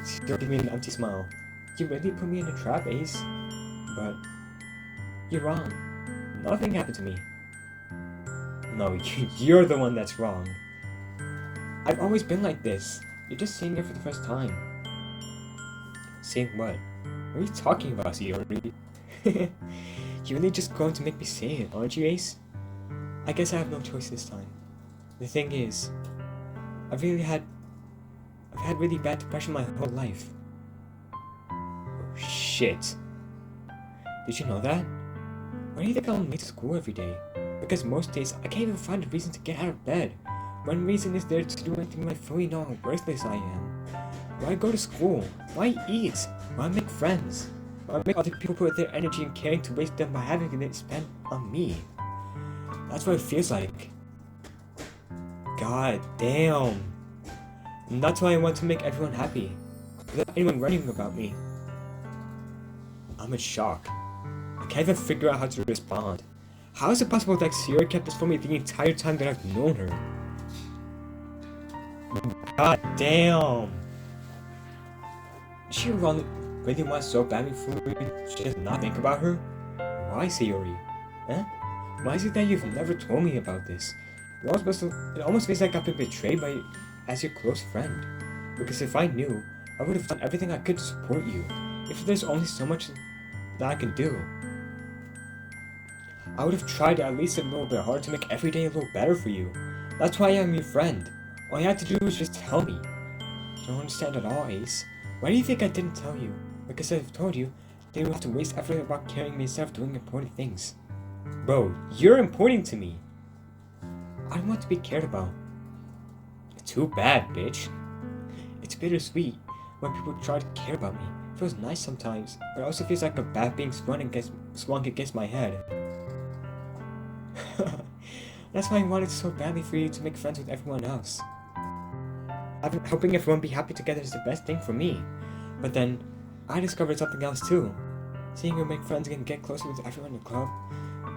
Sayori gave me an empty smile. You really put me in a trap, Ace. But you're wrong. Nothing happened to me. No, you're the one that's wrong. I've always been like this. You're just seeing it for the first time. Seeing what? What are you talking about, Sayori? You're really just going to make me say it, aren't you, Ace? I guess I have no choice this time. The thing is, I've had really bad depression my whole life. Oh shit. Did you know that? Why do you think I'm late to school every day? Because most days I can't even find a reason to get out of bed. One reason is there to do anything when I fully know how worthless I am. Why go to school? Why eat? Why make friends? Why make other people put their energy and caring to waste them by having it spent on me? That's what it feels like. God damn. And that's why I want to make everyone happy. Without anyone worrying about me. I'm in shock. I can't even figure out how to respond. How is it possible that Sayori kept this from me the entire time that I've known her? God damn! She really wants so badly for me to just not think about her? Why, Sayori? Huh? Why is it that you've never told me about this? It almost feels like I've been betrayed by you as your close friend. Because if I knew, I would have done everything I could to support you. If there's only so much that I can do. I would have tried at least a little bit hard to make every day a little better for you. That's why I'm your friend. All you had to do was just tell me. You don't understand at all, Ace. Why do you think I didn't tell you? Because I've told you, they would have to waste effort about carrying me instead of doing important things. Bro, you're important to me. I want to be cared about. Too bad, bitch. It's bittersweet when people try to care about me. It feels nice sometimes, but it also feels like a bat being swung against my head. That's why I wanted so badly for you to make friends with everyone else. Helping everyone be happy together is the best thing for me. But then, I discovered something else too. Seeing you make friends and get closer with everyone in the club,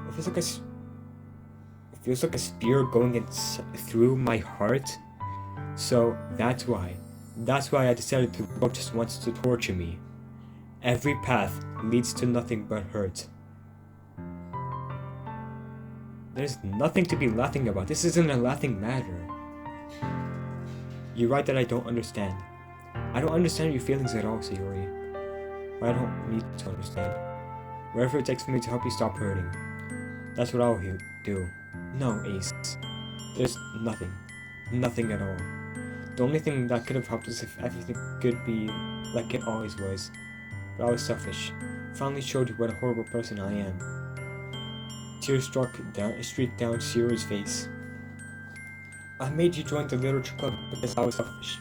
it feels like a spear going through my heart. So that's why I decided to go just once to torture me. Every path leads to nothing but hurt. There's nothing to be laughing about. This isn't a laughing matter. You're right that I don't understand. I don't understand your feelings at all, Sayori. But I don't need to understand. Whatever it takes for me to help you stop hurting. That's what I'll do. No, Ace. There's nothing. Nothing at all. The only thing that could have helped us if everything could be like it always was. But I was selfish. Finally showed you what a horrible person I am. Tears streaked down Sayori's face. I made you join the literature club because I was selfish.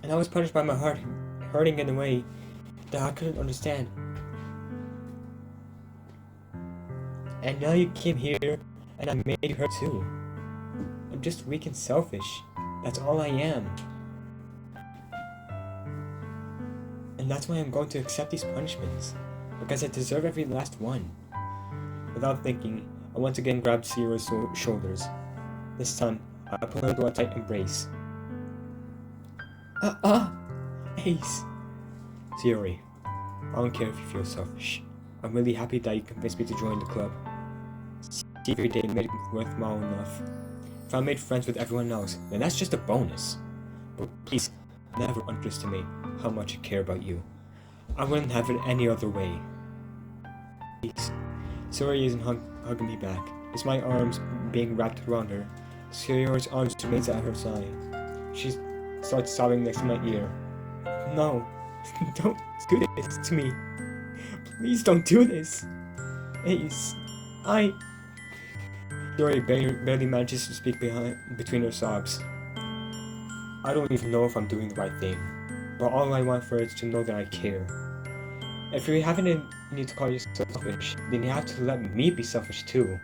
And I was punished by my heart hurting in a way that I couldn't understand. And now you came here and I made you hurt too. I'm just weak and selfish. That's all I am. And that's why I'm going to accept these punishments. Because I deserve every last one. Without thinking, I once again grabbed Sierra's shoulders. This time, I pulled her into a tight embrace. Ace! Sierra, I don't care if you feel selfish. I'm really happy that you convinced me to join the club. Every day made it worthwhile enough. If I made friends with everyone else, then that's just a bonus. But please, never underestimate how much I care about you. I wouldn't have it any other way. Please. Sierra isn't hugging me back. It's my arms being wrapped around her. Sierra's arms remains at her side. She starts sobbing next to my ear. No, don't do this to me. Please don't do this. Ace, Sierra barely manages to speak between her sobs. I don't even know if I'm doing the right thing, but all I want for her is to know that I care. If you haven't need to call yourself selfish, then you have to let me be selfish too.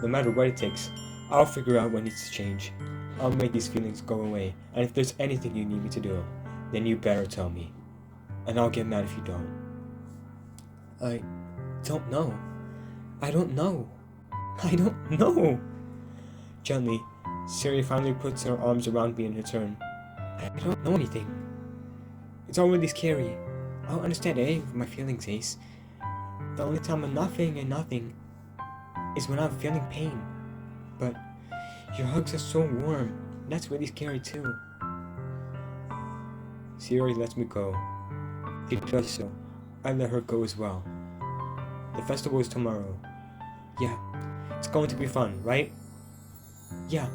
No matter what it takes, I'll figure out what needs to change. I'll make these feelings go away, and if there's anything you need me to do, then you better tell me. And I'll get mad if you don't. I don't know. I don't know. I don't know. Gently, Sierra finally puts her arms around me in her turn. I don't know anything. It's all really scary. I don't understand any of my feelings, Ace. The only time I'm not feeling nothing is when I'm feeling pain. But your hugs are so warm, and that's really scary too. Sierra lets me go. If she does so, I let her go as well. The festival is tomorrow. Yeah, it's going to be fun, right? Yeah,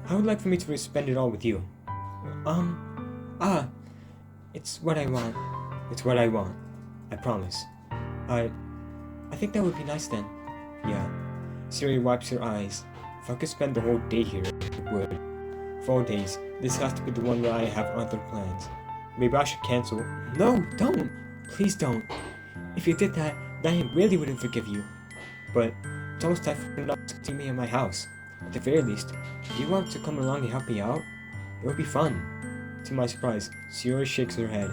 I would like for me to spend it all with you. It's what I want. It's what I want. I promise. I think that would be nice then. Yeah. Sierra wipes her eyes. If I could spend the whole day here, I would. 4 days. This has to be the one where I have other plans. Maybe I should cancel. No, don't! Please don't. If you did that, then I really wouldn't forgive you. But it's almost time for you not to see me in my house. At the very least, if you want to come along and help me out, it would be fun. To my surprise, Sierra shakes her head.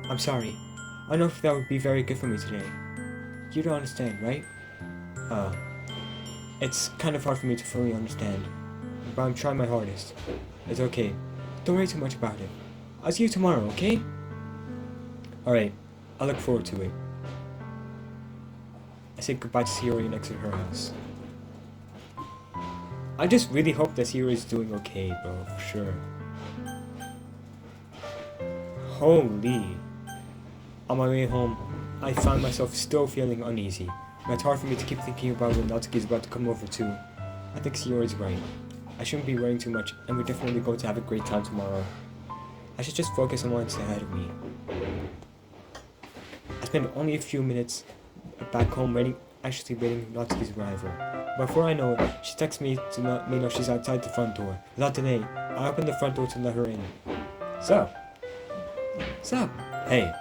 I'm sorry. I don't know if that would be very good for me today. You don't understand, right? It's kind of hard for me to fully understand. But I'm trying my hardest. It's okay. Don't worry too much about it. I'll see you tomorrow, okay? Alright. I look forward to it. I say goodbye to Sierra and exit her house. I just really hope that Sierra is doing okay, bro. For sure. Holy. On my way home, I found myself still feeling uneasy. But it's hard for me to keep thinking about when Natsuki is about to come over too. I think Sierra is right. I shouldn't be worrying too much, and we're definitely going to have a great time tomorrow. I should just focus on what's ahead of me. I spent only a few minutes back home anxiously waiting Natsuki's arrival. Before I know it, she texts me to let me know she's outside the front door. Without delay, I open the front door to let her in. Sup? Sup? Hey.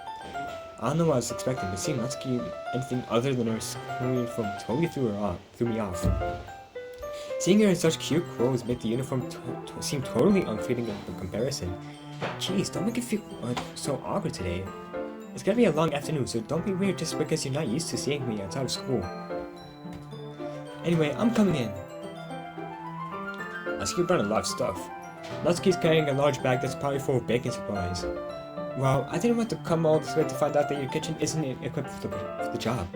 I don't know what I was expecting, but seeing Natsuki anything other than her school uniform totally threw me off. Seeing her in such cute clothes made the uniform seem totally unfitting in comparison. Jeez, don't make it feel so awkward today. It's gonna be a long afternoon, so don't be weird just because you're not used to seeing me outside of school. Anyway, I'm coming in. Natsuki brought a lot of stuff. Natsuki's carrying a large bag that's probably full of baking supplies. Well, I didn't want to come all this way to find out that your kitchen isn't equipped for the job.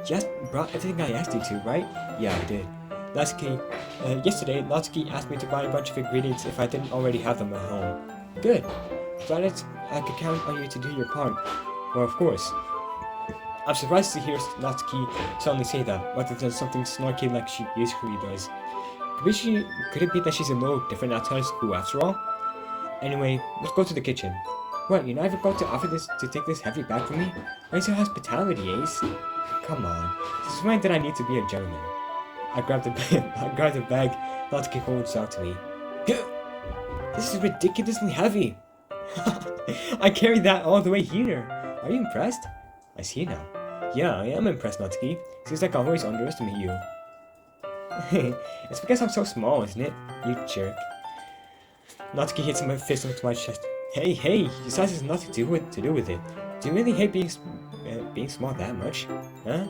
You brought everything I asked you to, right? Yeah, I did. Yesterday, Natsuki asked me to buy a bunch of ingredients if I didn't already have them at home. Good. Glad I could count on you to do your part. Well, of course. I'm surprised to hear Natsuki suddenly say that, rather than something snarky like she usually does. Could it be that she's a little different outside of school after all? Anyway, let's go to the kitchen. What, you're not even going to offer to take this heavy bag from me? Where's your hospitality, Ace? Come on. This is why that I need to be a gentleman. I grabbed the bag Natsuki holds out to me. This is ridiculously heavy. I carried that all the way here. Are you impressed? I see now. Yeah, I am impressed, Natsuki. Seems like I always underestimate you. It's because I'm so small, isn't it? You jerk. Natsuki hits my fist onto my chest. Hey, your size has nothing to do with it. Do you really hate being small that much? Huh?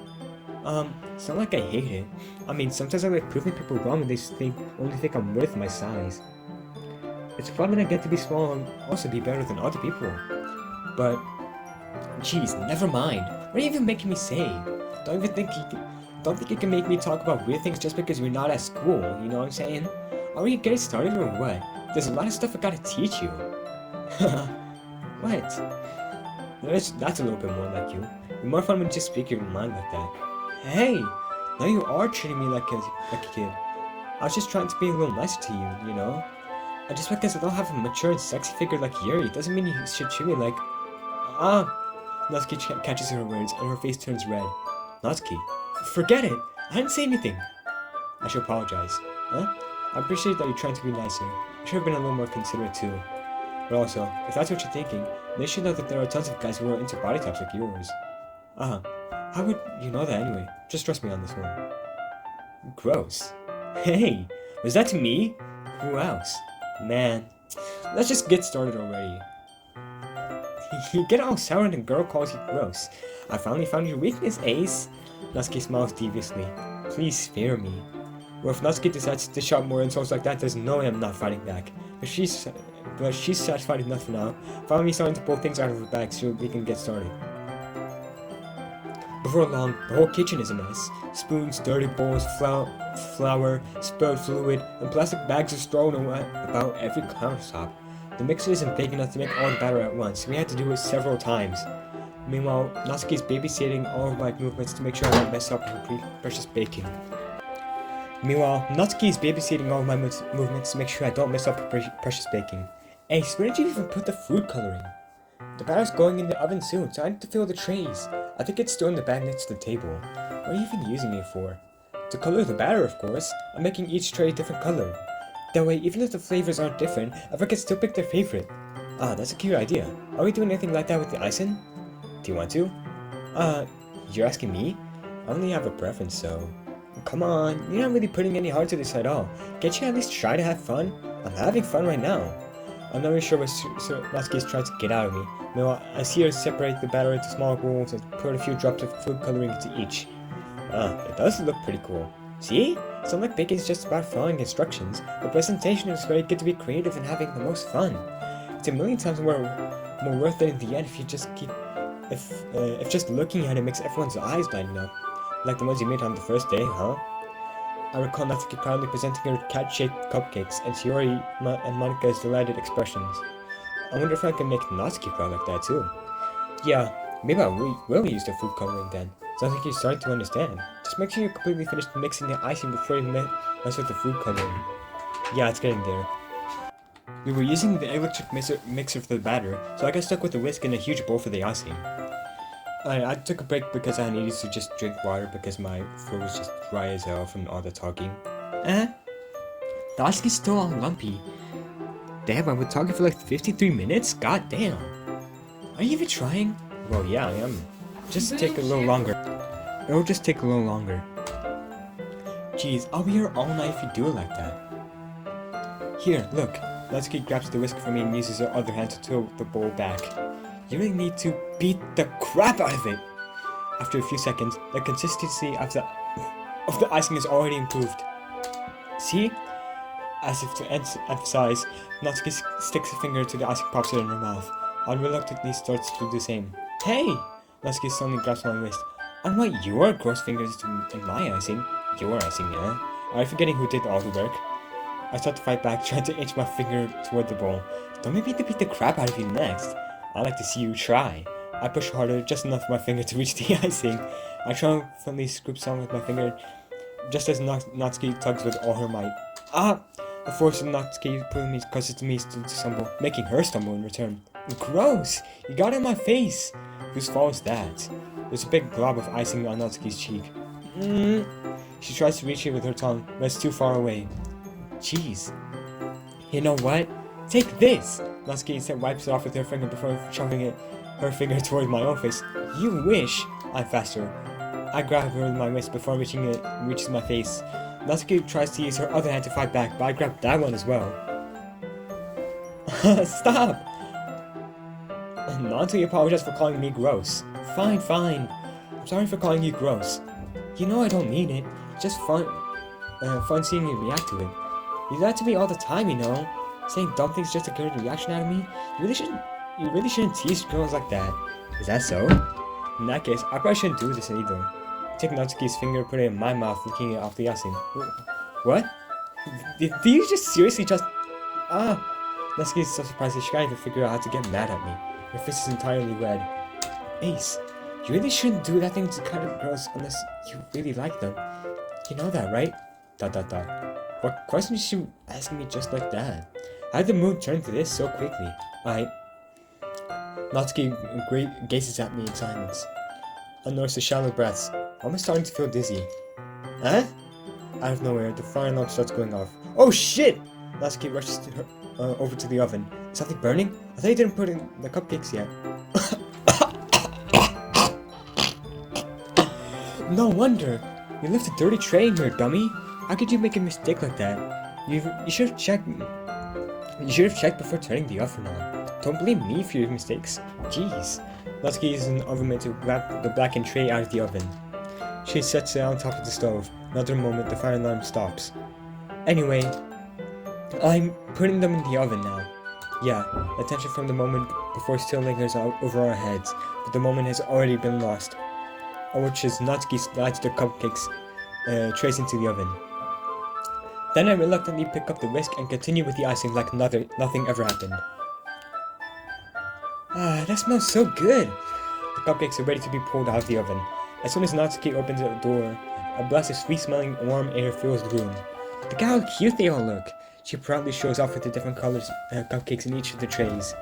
It's not like I hate it. I mean, sometimes I like proving people wrong and they only think I'm worth my size. It's fun when I get to be small and also be better than other people. But, geez, never mind. What are you even making me say? Don't think you can make me talk about weird things just because we're not at school, you know what I'm saying? Are we getting started or what? There's a lot of stuff I gotta teach you. What? That's a little bit more like you. You're more fun when you just speak your mind like that. Hey! Now you are treating me like a kid. I was just trying to be a little nicer to you, you know? And just because I don't have a mature and sexy figure like Yuri doesn't mean you should treat me like... Natsuki catches her words and her face turns red. Natsuki, forget it! I didn't say anything! I should apologize. Huh? I appreciate that you're trying to be nicer. I should have been a little more considerate too. But also, if that's what you're thinking, then you should know that there are tons of guys who are into body types like yours. How would you know that anyway? Just trust me on this one. Gross. Hey, was that to me? Who else? Man, let's just get started already. You get all sour and the girl calls you gross. I finally found your weakness, Ace. Natsuki smiles deviously. Please spare me. Well, if Natsuki decides to dish out more insults like that, there's no way I'm not fighting back. But she's satisfied enough for now. Finally starting to pull things out of her bag so we can get started. Before long, the whole kitchen is a mess. Spoons, dirty bowls, flour, spilled fluid, and plastic bags are thrown about every countertop. The mixer isn't big enough to make all the batter at once, so we had to do it several times. Meanwhile, Natsuki is babysitting all of my movements to make sure I don't mess up her precious baking. Ace, where did you even put the food coloring? The batter's going in the oven soon, so I need to fill the trays. I think it's still in the bag next to the table. What are you even using it for? To color the batter, of course. I'm making each tray a different color. That way, even if the flavors aren't different, everyone can still pick their favorite. That's a cute idea. Are we doing anything like that with the icing? Do you want to? You're asking me? I only have a preference, so... Come on, you're not really putting any heart to this at all. Can't you at least try to have fun? I'm having fun right now. I'm not really sure what Natsuki is trying to get out of me. Meanwhile, I see her separate the batter into smaller bowls and put a few drops of food coloring into each. It does look pretty cool. See? It's not like baking is just about following instructions. The presentation is where you get to be creative and having the most fun. It's a million times more worth it in the end if you just if just looking at it makes everyone's eyes lighten up. Like the ones you made on the first day, huh? I recall Natsuki proudly presenting her cat-shaped cupcakes and Shiori and Monika's delighted expressions. I wonder if I can make Natsuki proud like that too. Yeah, maybe I will use the food coloring then. Sounds like you're starting to understand. Just make sure you're completely finished mixing the icing before you mess with the food coloring. Yeah, it's getting there. We were using the electric mixer for the batter, so I got stuck with the whisk and a huge bowl for the icing. I took a break because I needed to just drink water because my throat was just dry as hell from all the talking. The icing's still all lumpy. Damn, I've been talking for like 53 minutes? God damn. Are you even trying? Well, yeah, I am. Just take a little longer. It'll just take a little longer. Jeez, I'll be here all night if you do it like that. Here, look. Natsuki grabs the whisk from me and uses her other hand to tilt the bowl back. You really need to beat the crap out of it! After a few seconds, the consistency of the icing is already improved. See? As if to emphasize, Natsuki sticks a finger to the icing, pops it in her mouth. Unreluctantly starts to do the same. Hey! Natsuki suddenly grabs my wrist. I don't want your gross fingers in my icing. Your icing, yeah? Are you forgetting who did all the work? I start to fight back, trying to inch my finger toward the bowl. Don't make me to beat the crap out of you next. I like to see you try. I push harder, just enough for my finger to reach the icing. I triumphantly scoop some with my finger, just as Natsuki tugs with all her might. The force of Natsuki pulling me causes me to stumble, making her stumble in return. Gross! You got it in my face! Whose fault is that? There's a big glob of icing on Natsuki's cheek. She tries to reach it with her tongue, but it's too far away. Jeez. You know what? Take this! Natsuki instead wipes it off with her finger before shoving her finger towards my own face. You wish! I'm faster. I grab her with my wrist before reaches my face. Natsuki tries to use her other hand to fight back, but I grab that one as well. Stop! Natsuki apologized for calling me gross. Fine. I'm sorry for calling you gross. You know I don't mean it. It's just fun fun seeing you react to it. You do that to me all the time, you know? Saying dumb things just to get a reaction out of me? You really shouldn't tease girls like that. Is that so? In that case, I probably shouldn't do this either. Take Natsuki's finger, put it in my mouth, licking it off the icing. What? Did you just seriously just... Ah! Natsuki's so surprised that she can't even figure out how to get mad at me. Her face is entirely red. Ace, you really shouldn't do that thing to kind of girls unless you really like them. You know that, right? ... What question is she asking me just like that? How did the mood turn to this so quickly? Natsuki gazes at me in silence. I notice the shallow breaths. I'm starting to feel dizzy. Huh? Out of nowhere, the fire alarm starts going off. Oh shit! Natsuki rushes to her, over to the oven. Is something burning? I thought you didn't put in the cupcakes yet. No wonder! You left a dirty tray in here, dummy! How could you make a mistake like that? You should have checked. You should have checked before turning the oven on. Don't blame me for your mistakes. Jeez. Natsuki uses an oven mitt to grab the blackened tray out of the oven. She sets it on top of the stove. Another moment, the fire alarm stops. Anyway, I'm putting them in the oven now. Yeah, the tension from the moment before still lingers over our heads, but the moment has already been lost. I watch as Natsuki slides the cupcakes trays into the oven. Then I reluctantly pick up the whisk and continue with the icing like nothing ever happened. Ah, that smells so good! The cupcakes are ready to be pulled out of the oven. As soon as Natsuki opens the door, a blast of sweet-smelling warm air fills the room. Look how cute they all look! She proudly shows off with the different colors cupcakes in each of the trays.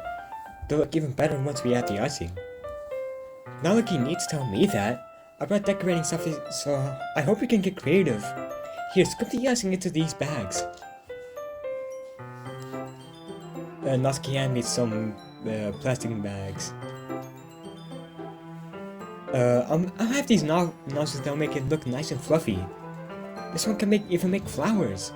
They'll look even better once we add the icing. Not like you need to tell me that. I brought decorating stuff, so I hope you can get creative. Here, scoop the icing into these bags. Natsuki handed me some plastic bags. I'll have these nozzles that'll make it look nice and fluffy. This one can even make flowers.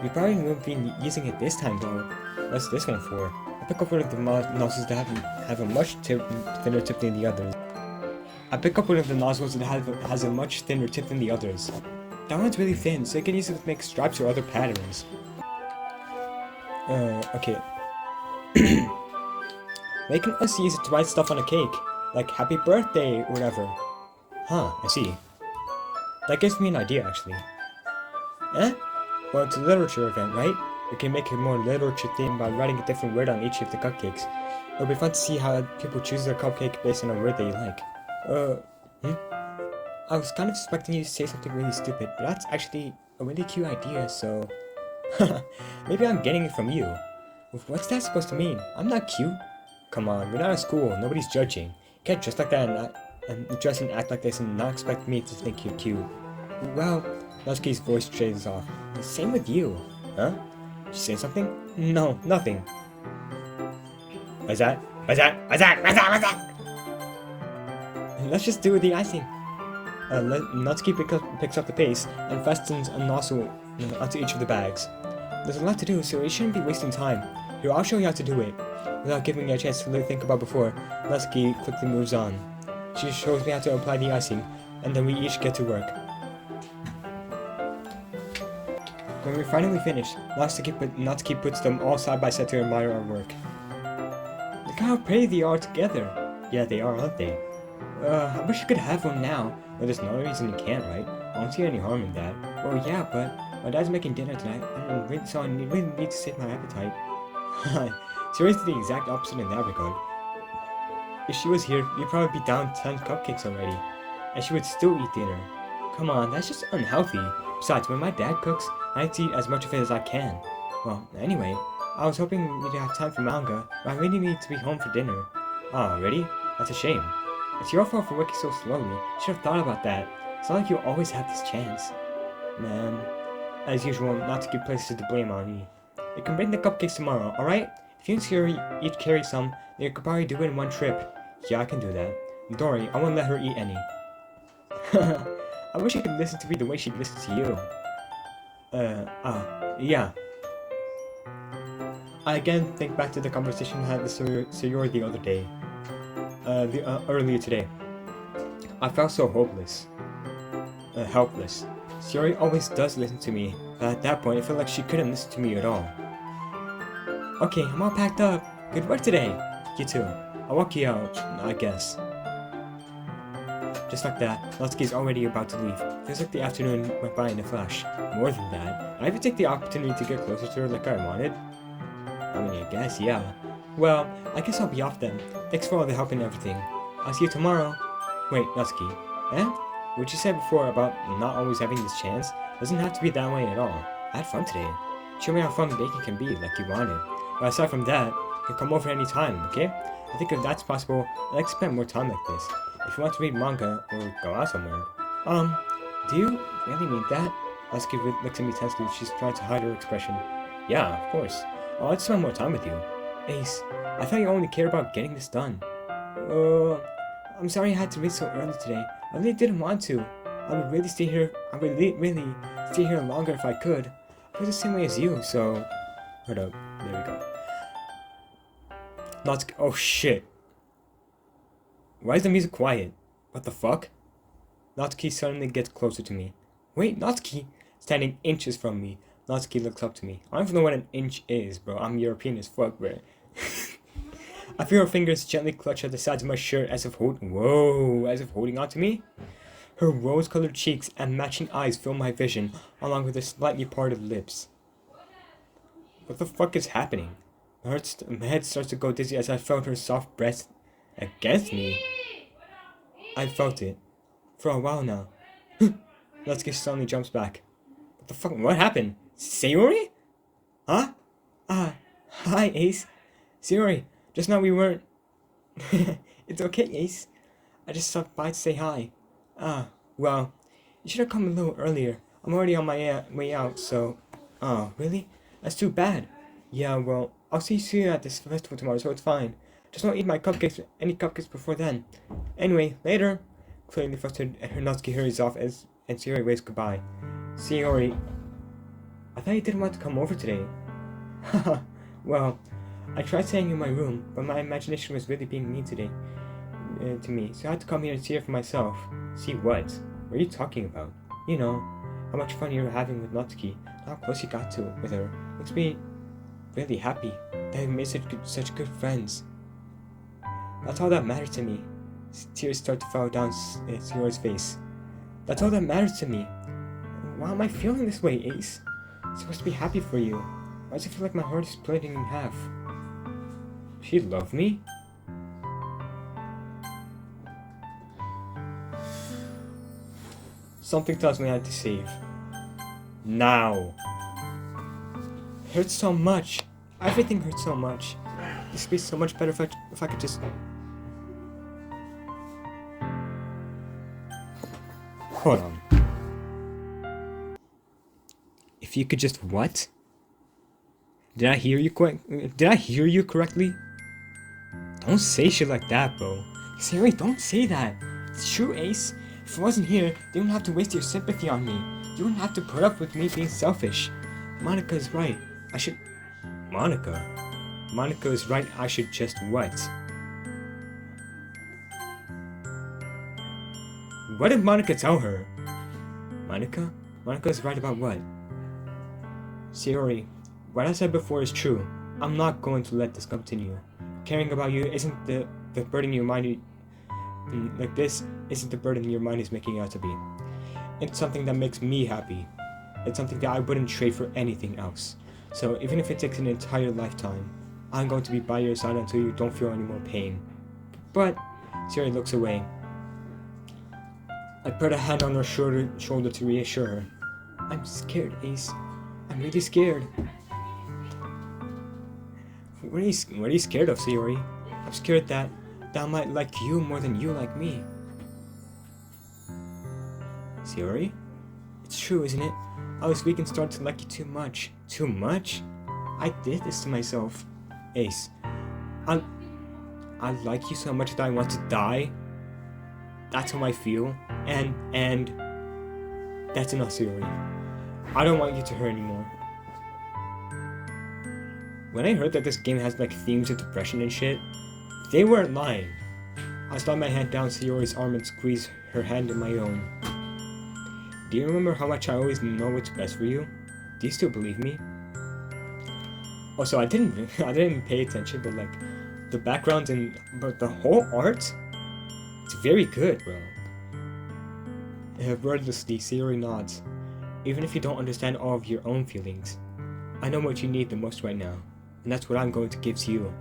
We probably won't be using it this time though. What's this one for? I'll pick up one of the nozzles that have a much thinner tip than the others. Has a much thinner tip than the others. That one's really thin, so you can use it to make stripes or other patterns. Okay. They can also use it to write stuff on a cake, like happy birthday or whatever. Huh, I see. That gives me an idea actually. Well, it's a literature event, right? We can make it more literature themed by writing a different word on each of the cupcakes. It'll be fun to see how people choose their cupcake based on a word they like. I was kind of expecting you to say something really stupid, but that's actually a really cute idea, so... Maybe I'm getting it from you. What's that supposed to mean? I'm not cute. Come on, we're not at school, nobody's judging. You can't dress like that and dress and act like this and not expect me to think you're cute. Well, Natsuki's voice trails off. Same with you. Huh? Did you say something? No, nothing. What's that? Let's just do with the icing. Natsuki picks up the paste and fastens a nozzle onto each of the bags. There's a lot to do, so you shouldn't be wasting time. Here, I'll show you how to do it. Without giving me a chance to really think about before, Natsuki quickly moves on. She shows me how to apply the icing, and then we each get to work. When we're finally finished, Natsuki puts them all side by side to admire our work. Look how pretty they are together. Yeah, they are, aren't they? I wish you could have one now. Well, there's no reason you can't, right? I don't see any harm in that. Well, yeah, but my dad's making dinner tonight, so I really need to save my appetite. Seriously, the exact opposite in that regard. If she was here, you'd probably be down 10 cupcakes already, and she would still eat dinner. Come on, that's just unhealthy. Besides, when my dad cooks, I like to eat as much of it as I can. Well, anyway, I was hoping we'd have time for manga, but I really need to be home for dinner. Ah, really? That's a shame. It's your fault for working so slowly. You should have thought about that. It's not like you always have this chance. Man. As usual, Natsuki places the blame on me. You can bring the cupcakes tomorrow, alright? If you each carry some, then you could probably do it in one trip. Yeah, I can do that. Don't worry, I won't let her eat any. I wish you could listen to me the way she listens to you. Yeah. I again think back to the conversation I had with Sayori the other day. Earlier today. I felt so hopeless. helpless. Sayori always does listen to me, but at that point, it felt like she couldn't listen to me at all. Okay, I'm all packed up. Good work today. You too. I'll walk you out, I guess. Just like that, Natsuki's already about to leave. Feels like the afternoon went by in a flash. More than that, I even take the opportunity to get closer to her like I wanted. I mean, I guess, yeah. Well, I guess I'll be off then. Thanks for all the help and everything. I'll see you tomorrow. Wait, Natsuki. Eh? What you said before about not always having this chance doesn't have to be that way at all. I had fun today. Show me how fun baking can be, like you wanted. But aside from that, you can come over any time, okay? I think if that's possible, I'd like to spend more time like this. If you want to read manga or go out somewhere. Do you really mean that? Natsuki looks at me tensely. She's trying to hide her expression. Yeah, of course. I'd like to spend more time with you. Ace, I thought you only cared about getting this done. I'm sorry I had to read so early today. I really didn't want to. I would really stay here longer if I could. I feel the same way as you, so... Hold up. There we go. Natsuki... Oh shit. Why is the music quiet? What the fuck? Natsuki suddenly gets closer to me. Wait, Natsuki! Standing inches from me. Natsuki looks up to me. I don't even know what an inch is, bro. I'm European as fuck, bro. I feel her fingers gently clutch at the sides of my shirt as if holding onto me. Her rose-colored cheeks and matching eyes fill my vision, along with her slightly parted lips. What the fuck is happening? My head starts to go dizzy as I felt her soft breast against me. I felt it. For a while now. Natsuki suddenly jumps back. What the fuck? What happened? Sayori? Huh? Hi, Ace. Sayori, just now we weren't... It's okay, Ace. I just stopped by to say hi. Well, you should have come a little earlier. I'm already on my way out, so... Oh, really? That's too bad. Yeah, well, I'll see you at this festival tomorrow, so it's fine. Just don't eat my cupcakes, any cupcakes before then. Anyway, later. Clearly frustrated, Natsuki hurries off and Sayori waves goodbye. Sayori, I thought you didn't want to come over today. Haha, well, I tried staying in my room, but my imagination was really being mean today to me, so I had to come here and see her for myself. See what? What are you talking about? You know, how much fun you were having with Natsuki, how close you got to with her. Makes me really happy that we made such good friends. That's all that matters to me. Tears start to fall down Sayori's face. That's all that matters to me. Why am I feeling this way, Ace? I'm supposed to be happy for you. Why does it feel like my heart is splitting in half? She loved me? Something tells me I have to save. Now. It hurts so much. Everything hurts so much. This would be so much better if I could just... Hold on. If you could just what? Did I hear you correctly? Don't say shit like that, bro. Sayori, don't say that. It's true, Ace. If I wasn't here, you wouldn't have to waste your sympathy on me. You wouldn't have to put up with me being selfish. Monica is right. Monica is right. I should just what? What did Monica tell her? Monica is right about what? Sayori, what I said before is true. I'm not going to let this continue. Caring about you isn't the burden your mind like this isn't the burden your mind is making it out to be. It's something that makes me happy. It's something that I wouldn't trade for anything else. So even if it takes an entire lifetime, I'm going to be by your side until you don't feel any more pain. But Sayori looks away. I put a hand on her shoulder to reassure her. I'm scared, Ace. I'm really scared. What are you scared of, Sayori? I'm scared that I might like you more than you like me. Sayori? It's true, isn't it? I was weak and started to like you too much. Too much? I did this to myself. Ace, I like you so much that I want to die. That's how I feel. And that's enough, Sayori. I don't want you to hurt anymore. When I heard that this game has like themes of depression and shit, they weren't lying. I slid my hand down Sayori's arm and squeezed her hand in my own. do you remember how much I always know what's best for you? Do you still believe me? Also, I didn't pay attention, but like, the background but the whole art, it's very good, bro. Wordlessly, Sayori nods. Even if you don't understand all of your own feelings, I know what you need the most right now, and that's what I'm going to give to you.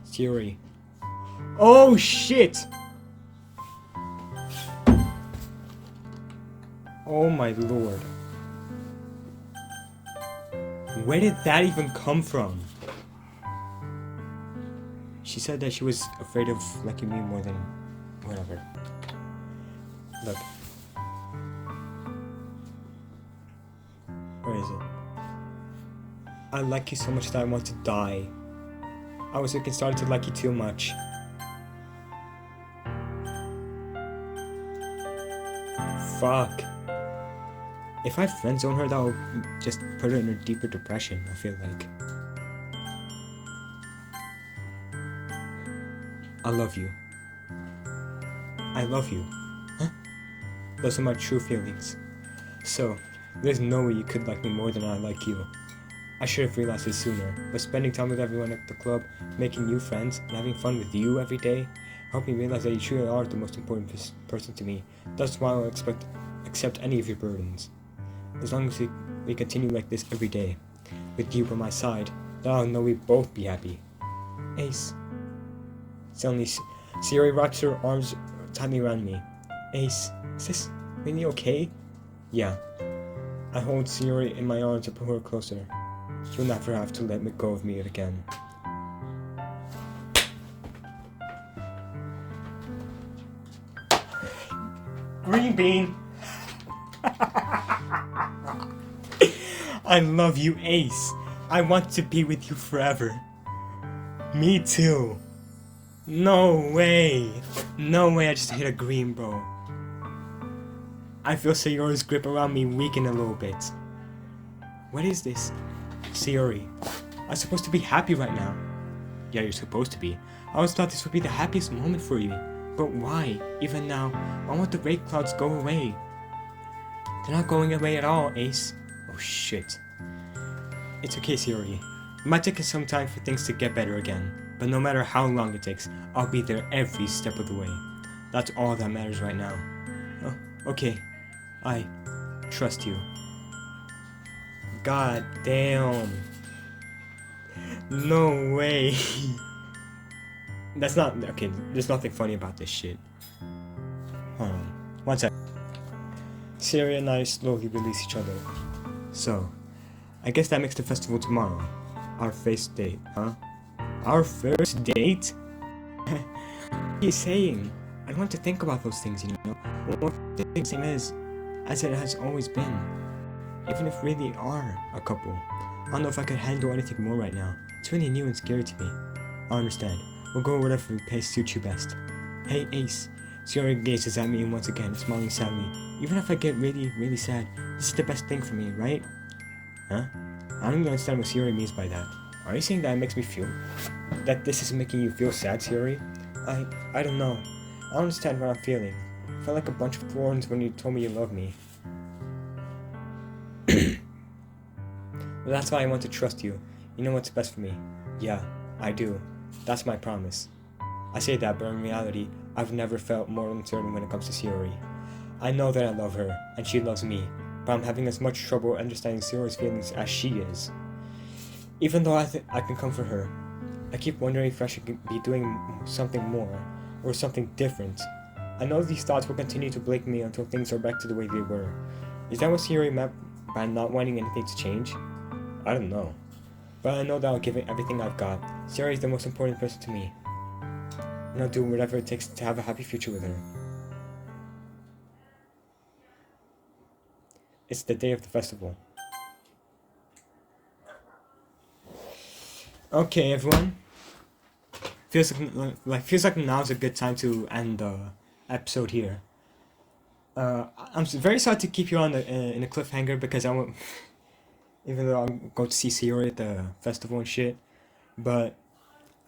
Sayori. Oh shit! Oh my lord. Where did that even come from? She said that she was afraid of liking me more than whatever. Look. Where is it? I like you so much that I want to die. I was starting to like you too much. Fuck. If I friendzone her, that will just put her in a deeper depression, I feel like. I love you. I love you. Huh? Those are my true feelings. So, there's no way you could like me more than I like you. I should have realized this sooner, but spending time with everyone at the club, making new friends, and having fun with you every day helped me realize that you truly are the most important person to me. That's why I'll accept any of your burdens. As long as we continue like this every day, with you by my side, then I'll know we both be happy. Ace. Suddenly, Sayori wraps her arms tightly around me. Ace, is this really okay? Yeah. I hold Sayori in my arms and pull her closer. You'll never have to let me go of me again. Green bean! I love you, Ace. I want to be with you forever. Me too. No way. No way I just hit a green, bro. I feel Sayori's grip around me weaken a little bit. What is this? Sayori, I'm supposed to be happy right now. Yeah, you're supposed to be. I always thought this would be the happiest moment for you. But why? Even now, I want the rain clouds go away. They're not going away at all, Ace. Oh shit. It's okay, Sayori. It might take us some time for things to get better again. But no matter how long it takes, I'll be there every step of the way. That's all that matters right now. Oh, okay. I trust you. God damn. No way. That's not... Okay, there's nothing funny about this shit. Hold on. One sec. Sayori and I slowly release each other. So, I guess that makes the festival tomorrow. Our first date, huh? Our first date? What are you saying? I don't want to think about those things, you know? What the same as it has always been. Even if we really are a couple. I don't know if I could handle anything more right now. It's really new and scary to me. I understand. We'll go whatever pace suits you best. Hey, Ace. Sayori gazes at me once again, smiling sadly. Even if I get really, really sad, this is the best thing for me, right? Huh? I don't even understand what Sayori means by that. Are you saying that it makes me feel... that this is making you feel sad, Sayori? I don't know. I don't understand what I'm feeling. I felt like a bunch of thorns when you told me you love me. Well, that's why I want to trust you. You know what's best for me. Yeah, I do. That's my promise. I say that, but in reality, I've never felt more uncertain when it comes to Sayori. I know that I love her, and she loves me, but I'm having as much trouble understanding Sayori's feelings as she is. Even though I can comfort her, I keep wondering if I should be doing something more, or something different. I know these thoughts will continue to plague me until things are back to the way they were. Is that what Sayori meant by not wanting anything to change? I don't know. But I know that I'll give it everything I've got. Sayori is the most important person to me. And I'll do whatever it takes to have a happy future with her. It's the day of the festival. Okay, everyone. Feels like now's a good time to end the episode here. I'm very sorry to keep you on in a cliffhanger because I won't. Even though I'm going to see Sayori at the festival and shit, but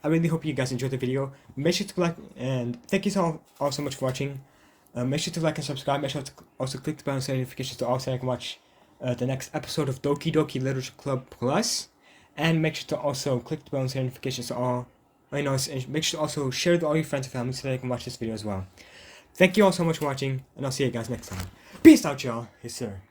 I really hope you guys enjoyed the video. Make sure to like, and thank you all so much for watching. Make sure to like and subscribe. Make sure to also click the bell notifications to also can watch the next episode of Doki Doki Literature Club Plus. And make sure to also click the bell notifications to all. And make sure to also share with all your friends and family so they can watch this video as well. Thank you all so much for watching, and I'll see you guys next time. Peace out, y'all. Yes, sir.